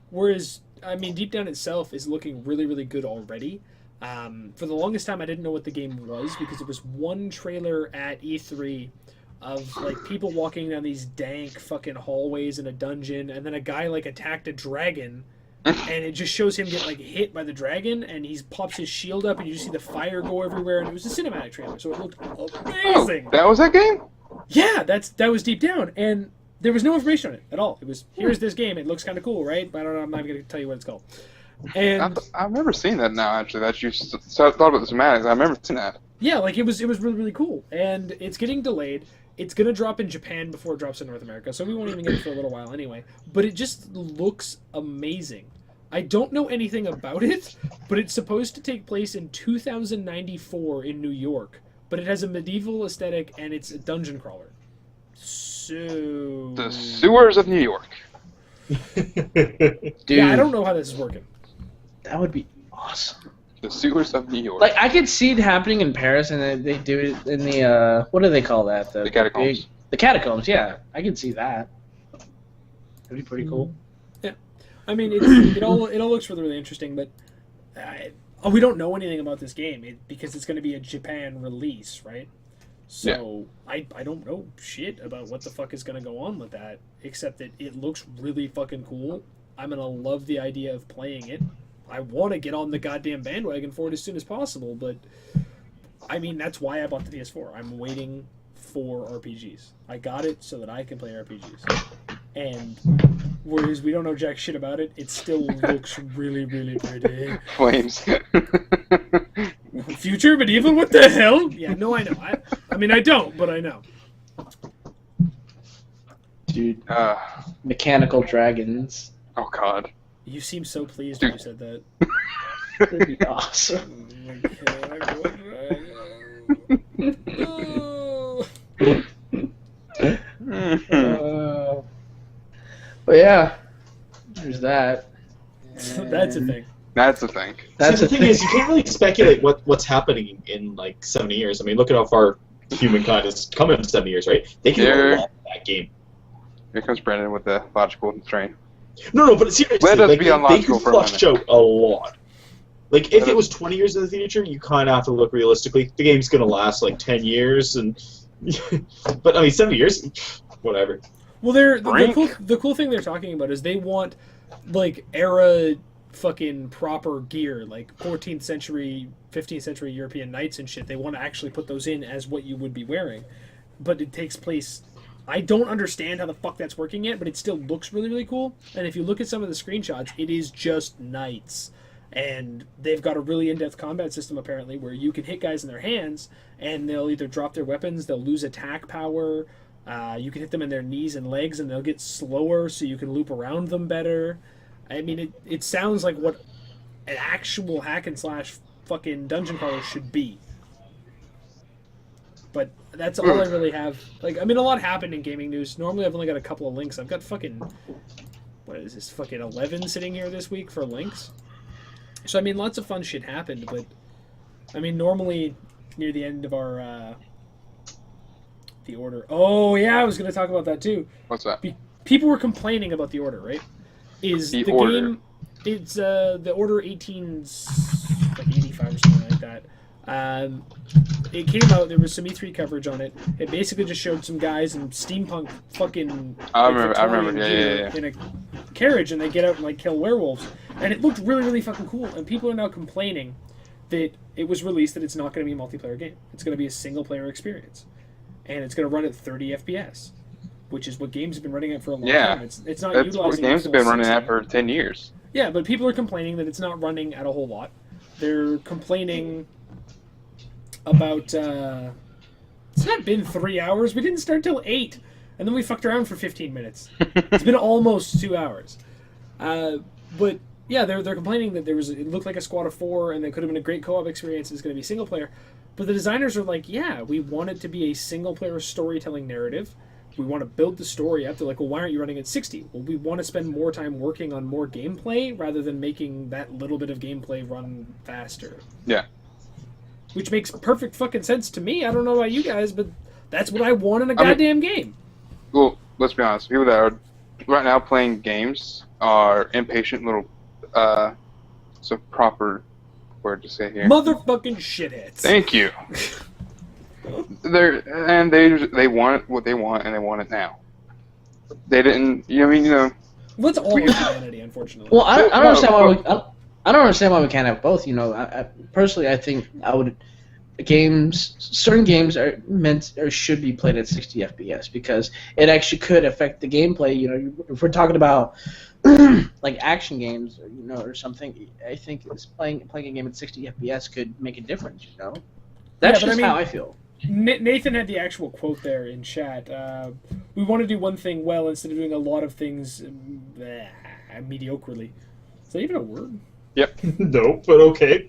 Whereas, I mean, Deep Down itself is looking really, really good already. For the longest time, I didn't know what the game was because there was one trailer at E3 of like people walking down these dank fucking hallways in a dungeon, and then a guy like attacked a dragon, and it just shows him get like hit by the dragon, and he pops his shield up, and you just see the fire go everywhere, and it was a cinematic trailer, so it looked amazing. That was that game? Yeah, that was Deep Down, and there was no information on it at all. It was, here's this game, it looks kind of cool, right? But I don't know, I'm not going to tell you what it's called. And I've never seen that now, actually. That you thought about the semantics. I remember seeing that. yeah, like it was really, really cool. And it's getting delayed. It's going to drop in Japan before it drops in North America, so we won't even get it for a little while anyway. But it just looks amazing. I don't know anything about it, but it's supposed to take place in 2094 in New York. But it has a medieval aesthetic, and it's a dungeon crawler. So... The sewers of New York. Dude, Yeah, I don't know how this is working. that would be awesome. The sewers of New York. Like, I could see it happening in Paris, and they do it in the, what do they call that? The catacombs. The catacombs, yeah. I could see that. That'd be pretty cool. Yeah. I mean, it all looks really, really interesting, but we don't know anything about this game because it's going to be a Japan release, right? So I don't know shit about what the fuck is going to go on with that, except that it looks really fucking cool. I'm going to love the idea of playing it. I want to get on the goddamn bandwagon for it as soon as possible, but I mean, that's why I bought the PS4. I'm waiting for RPGs. I got it so that I can play RPGs. And whereas we don't know jack shit about it, it still looks really, really pretty. Flames. Future medieval? What the hell? Yeah, no, I know. I mean, I don't, but I know. Dude, mechanical dragons. Oh, God. You seem so pleased when you said that. That'd be awesome. But yeah, there's that. That's a thing. That's the thing. That's See, the a thing is, you can't really speculate what's happening in like 70 years. I mean, look at how far humankind has come in 70 years, right? They can do a lot in that game. Here comes Brandon with the logical train. No, but seriously, Let us like, be they unlogical could for a flush minute. out a lot. Like, if it was 20 years in the future, you kind of have to look realistically. The game's going to last like 10 years, and but I mean, 70 years, whatever. Well, the cool thing they're talking about is they want like era fucking proper gear, like 14th century, 15th century European knights and shit. They want to actually put those in as what you would be wearing, but it takes place. I don't understand how the fuck that's working yet, but it still looks really, really cool. And if you look at some of the screenshots, it is just knights. And they've got a really in-depth combat system, apparently, where you can hit guys in their hands, and they'll either drop their weapons, they'll lose attack power, you can hit them in their knees and legs, and they'll get slower, so you can loop around them better. I mean, it sounds like what an actual hack-and-slash fucking dungeon crawler should be. But that's all I really have. Like, I mean, a lot happened in gaming news. Normally, I've only got a couple of links. I've got fucking... What is this? Fucking 11 sitting here this week for links. So, I mean, lots of fun shit happened, but... I mean, normally, near the end of our... The Order... Oh, yeah, I was going to talk about that, too. What's that? People were complaining about The Order, right? Is The the Order. game... It's The Order 1885 or something like that. It came out, there was some E3 coverage on it. It basically just showed some guys in steampunk fucking I like, remember, Victorian yeah, gear yeah, yeah. in a carriage, and they get out and like kill werewolves. And it looked really, really fucking cool. And people are now complaining that it was released that it's not going to be a multiplayer game. It's going to be a single player experience. And it's going to run at 30 FPS, which is what games have been running at for a long time. It's not That's utilizing what games the have been full running 60. at for 10 years. Yeah, but people are complaining that it's not running at a whole lot. They're complaining about, it's not been 3 hours. We didn't start till 8. And then we fucked around for 15 minutes. It's been almost 2 hours. But, yeah, they're complaining that it looked like a squad of 4, and it could have been a great co-op experience. It's going to be single player. But the designers are like, yeah, we want it to be a single player storytelling narrative. we want to build the story up. They're like, well, why aren't you running at 60? Well, we want to spend more time working on more gameplay rather than making that little bit of gameplay run faster. Yeah. Which makes perfect fucking sense to me. I don't know about you guys, but that's what I want in a goddamn game. Well, let's be honest. People that are right now playing games are impatient little, it's a proper word to say here. Motherfucking shitheads. Thank you. They want what they want, and they want it now. They didn't, Well, it's all humanity, unfortunately. Well, I don't understand why I don't understand why we can't have both. Personally, I think certain games are meant or should be played at 60 FPS because it actually could affect the gameplay. If we're talking about like action games, or something, I think playing a game at 60 FPS could make a difference. That's just how I feel. Nathan had the actual quote there in chat. We want to do one thing well instead of doing a lot of things mediocrely. Is that even a word? Yep. No, but okay.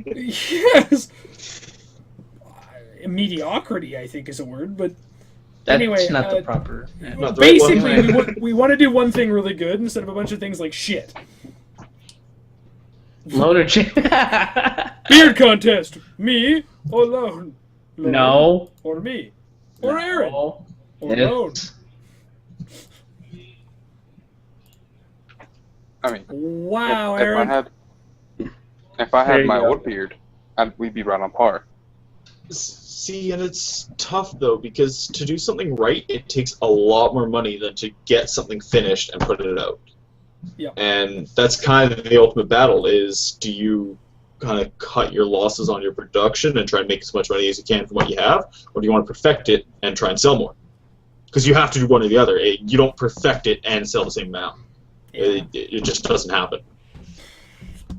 Yes. Mediocrity, I think, is a word, but that's anyway, not the proper. Not the basically, right we want to do one thing really good instead of a bunch of things like shit. Loader Beard contest. Me alone. No. Or me. Or Aaron. No. Or Lone. I mean, Wow, if Aaron. if I There had you my go. old beard, we'd be right on par. See, and it's tough though because to do something right, it takes a lot more money than to get something finished and put it out. Yeah. And that's kind of the ultimate battle: is do you kind of cut your losses on your production and try and make as much money as you can from what you have, or do you want to perfect it and try and sell more? Because you have to do one or the other. You don't perfect it and sell the same amount. Yeah. It just doesn't happen.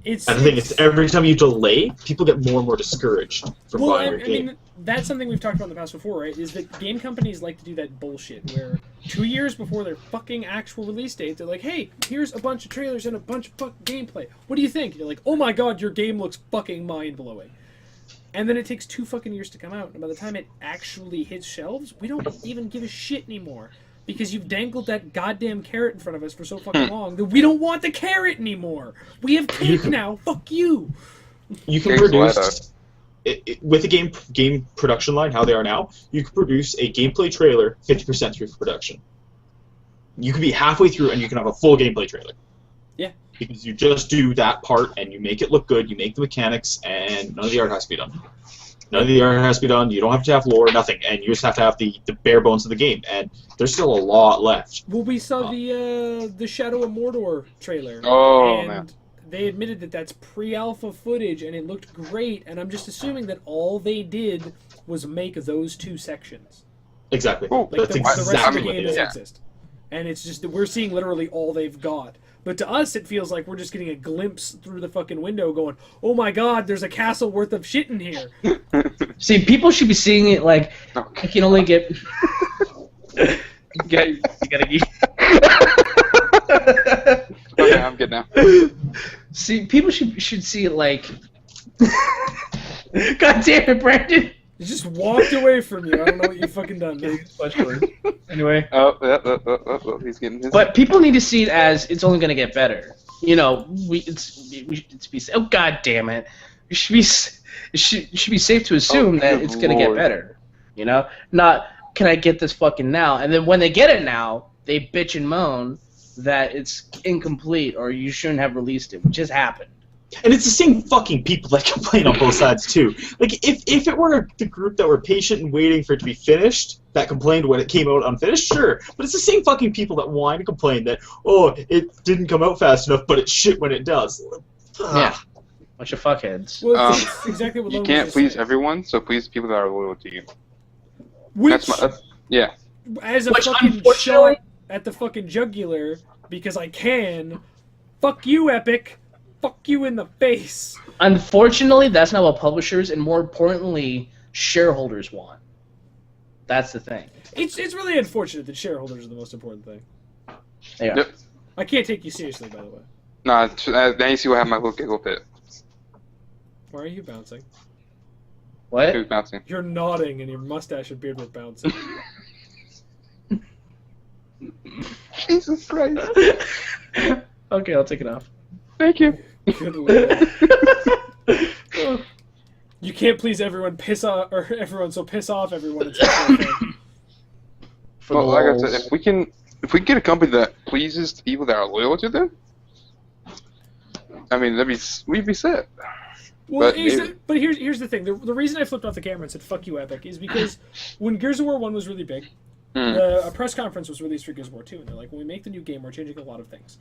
And the thing is, every time you delay, people get more and more discouraged from buying your game. mean, that's something we've talked about in the past before, right? Is that game companies like to do that bullshit where 2 years before their fucking actual release date, they're like, hey, here's a bunch of trailers and a bunch of fucking gameplay. What do you think? And you're like, oh my god, your game looks fucking mind-blowing. And then it takes 2 fucking years to come out, and by the time it actually hits shelves, we don't even give a shit anymore. Because you've dangled that goddamn carrot in front of us for so fucking long that we don't want the carrot anymore. We have cake now. Fuck you. You can produce with the game production line, how they are now. You can produce a gameplay trailer 50% through production. You can be halfway through and you can have a full gameplay trailer. Yeah. Because you just do that part and you make it look good. You make the mechanics, and none of the art has to be done. None of the art has to be done. You don't have to have lore, nothing, and you just have to have the bare bones of the game. And there's still a lot left. Well, we saw the Shadow of Mordor trailer. Oh, and man. they admitted that that's pre-alpha footage, and it looked great. And I'm just assuming that all they did was make those 2 sections. Exactly. Ooh, Like That's the rest of exactly the what game it is. doesn't exist. And it's just that we're seeing literally all they've got. But to us, it feels like we're just getting a glimpse through the fucking window going, oh my god, there's a castle worth of shit in here. See, people should be seeing it like Okay. you can only get. you gotta eat. Okay, I'm good now. See, people should see it like. God damn it, Brandon! You just walked away from you. I don't know what you fucking done, man. Anyway. Oh, he's getting his. But people need to see it as it's only gonna get better. Oh god damn it! It should be safe to assume that it's gonna get better. Not can I get this fucking now? And then when they get it now, they bitch and moan that it's incomplete or you shouldn't have released it, which has happened. And it's the same fucking people that complain on both sides too. Like if it were the group that were patient and waiting for it to be finished that complained when it came out unfinished, sure. But it's the same fucking people that whine and complain that it didn't come out fast enough, but it's shit when it does. Yeah, bunch of fuckheads. Well, it's exactly what You Lone can't was please saying. everyone, so please people that are loyal to you. Which, Yeah. as a Which, fucking unfortunately- shot at the fucking jugular, because I can, fuck you, Epic. Fuck you in the face. Unfortunately, that's not what publishers and, more importantly, shareholders want. That's the thing. It's really unfortunate that shareholders are the most important thing. They are. Yep. I can't take you seriously, by the way. Nah, then you see what happened my little giggle fit. Why are you bouncing? It What? was bouncing. You're nodding, and your mustache and beard were bouncing. Jesus Christ. Okay, I'll take it off. Thank you. Good Lord. You can't please everyone. Piss off, or everyone. So piss off everyone. It's For Well, the like I lols. said, if we can get a company that pleases the people that are loyal to them, I mean, we'd be set. Well, But but here's the thing. The reason I flipped off the camera and said "fuck you, Epic" is because when Gears of War 1 was really big, a press conference was released for Gears of War 2, and they're like, when we make the new game, we're changing a lot of things.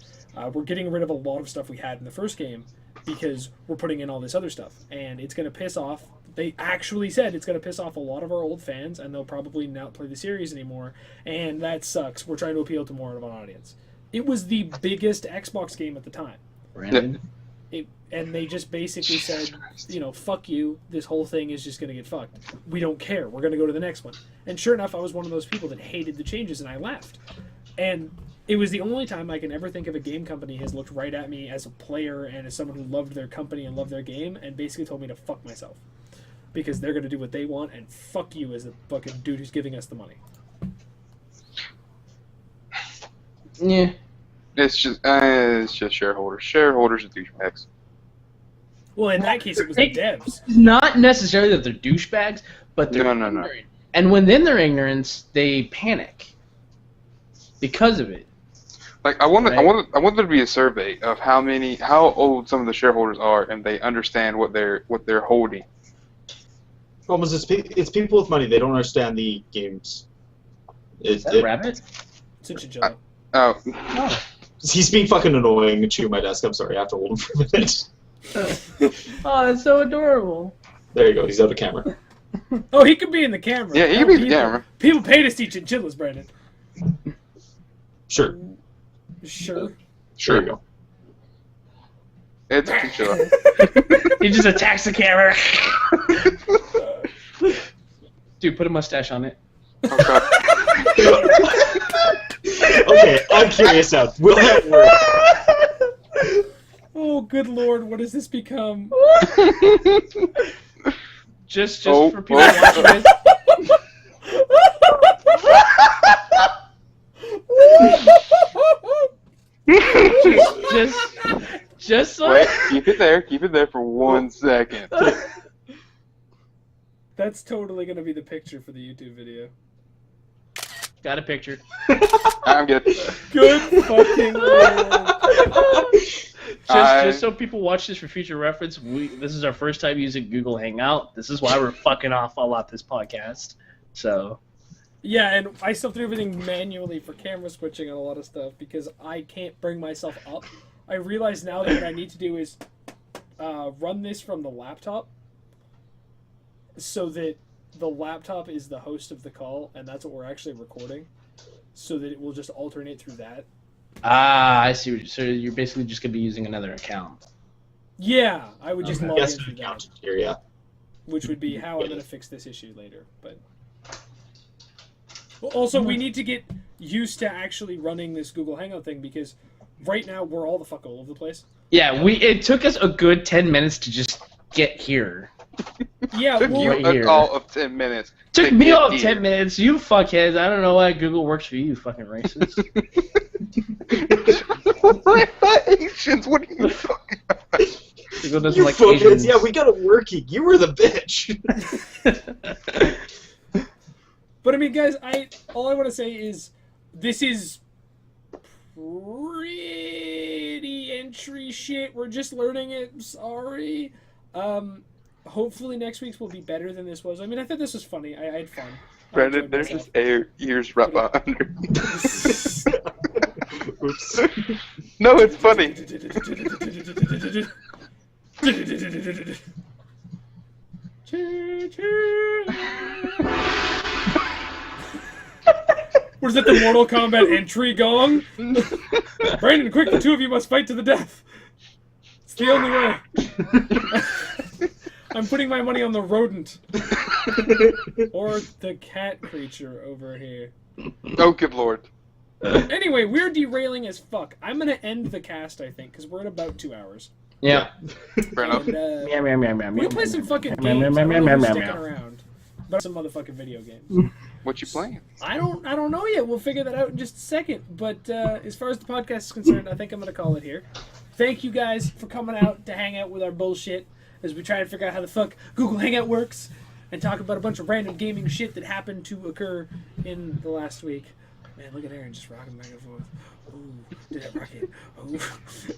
We're getting rid of a lot of stuff we had in the first game because we're putting in all this other stuff, and it's going to piss off. They actually said it's going to piss off a lot of our old fans, and they'll probably not play the series anymore, and that sucks. We're trying to appeal to more of an audience. It was the biggest Xbox game at the time. Brandon? And they just basically said, fuck you, this whole thing is just going to get fucked. We don't care. We're going to go to the next one. And sure enough, I was one of those people that hated the changes, and I left. And it was the only time I can ever think of a game company has looked right at me as a player and as someone who loved their company and loved their game and basically told me to fuck myself. Because they're going to do what they want, and fuck you as a fucking dude who's giving us the money. Yeah. It's just shareholders. Shareholders are douchebags. Well, in that case, it was the devs. Not necessarily that they're douchebags, but they're No. ignorant. And within their ignorance, they panic because of it. Like I want there to be a survey of how old some of the shareholders are, and they understand what they're holding. Problem is, it's people with money. They don't understand the games. Is that a rabbit? It's a chinchilla. Oh. He's being fucking annoying and chewing my desk. I'm sorry, I have to hold him for a minute. Oh, that's so adorable. There you go. He's out of camera. Oh, he could be in the camera. Yeah, he could be in the camera. People pay to see chinchillas, Brandon. Sure. Sure. Sure you go. It's a chinchilla. He just attacks the camera. Dude, put a mustache on it. Okay. Okay, I'm curious now. Will that work? Oh, good lord, what has this become? Just for people watching this. just so. Wait, keep it there for 1 second. That's totally gonna be the picture for the YouTube video. Got a picture. I'm good. Good fucking lord. Just so people watch this for future reference, this is our first time using Google Hangout. This is why we're fucking off a lot this podcast. So. Yeah, and I still do everything manually for camera switching and a lot of stuff because I can't bring myself up. I realize now that what I need to do is run this from the laptop so that the laptop is the host of the call, and that's what we're actually recording, so that it will just alternate through that. Ah, I see. So you're basically just going to be using another account. Yeah, I would just log in Yes, through that, here, yeah. which would be how I'm going to fix this issue later. But also, we need to get used to actually running this Google Hangout thing because right now we're all the fuck all over the place. Yeah, it took us a good 10 minutes to just get here. Yeah, Took well, you all of 10 minutes. Took me all of 10 minutes. You fuckheads. I don't know why Google works for you, fucking racist. Asians, what are you talking about? Google doesn't You like fuckers, Asians. yeah, we got it working. You were the bitch. But I mean, guys, all I want to say is this is pretty entry shit. We're just learning it. Sorry. Hopefully next week's will be better than this was. I mean, I thought this was funny. I had fun. Brandon, there's just ears right behind. Oops. No, it's funny. Was it the Mortal Kombat entry gong? Brandon, quick, the two of you must fight to the death. It's the only way. I'm putting my money on the rodent. Or the cat creature over here. Oh, good lord. Anyway, we're derailing as fuck. I'm gonna end the cast, I think, because we're at about 2 hours. Yeah. Fair enough. And, Meow, meow, meow, meow, we'll meow, play some fucking meow, games. meow, I don't meow, know meow, who's meow, sticking meow. around. but some motherfucking video games. What you playing? I don't know yet. We'll figure that out in just a second. But as far as the podcast is concerned, I think I'm gonna call it here. Thank you guys for coming out to hang out with our bullshit as we try to figure out how the fuck Google Hangout works and talk about a bunch of random gaming shit that happened to occur in the last week. Man, look at Aaron just rocking back and forth. Ooh, did I rock it? Ooh.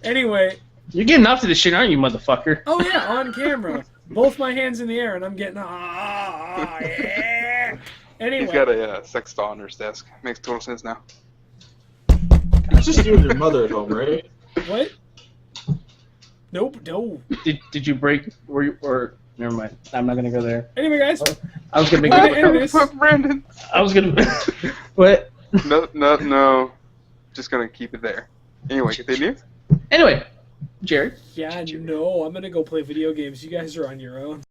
Anyway. You're getting up to this shit, aren't you, motherfucker? Oh yeah, on camera. Both my hands in the air and I'm getting yeah. Anyway. He's got a sex doll under his desk. Makes total sense now. It's just you and your mother at home, right? What? Nope, no. Did you break or never mind. I'm not gonna go there. Anyway, guys. I was gonna make Brandon. I was gonna what? No. Just gonna keep it there. Anyway, continue. Anyway, Jerry. Yeah, no, I'm gonna go play video games. You guys are on your own.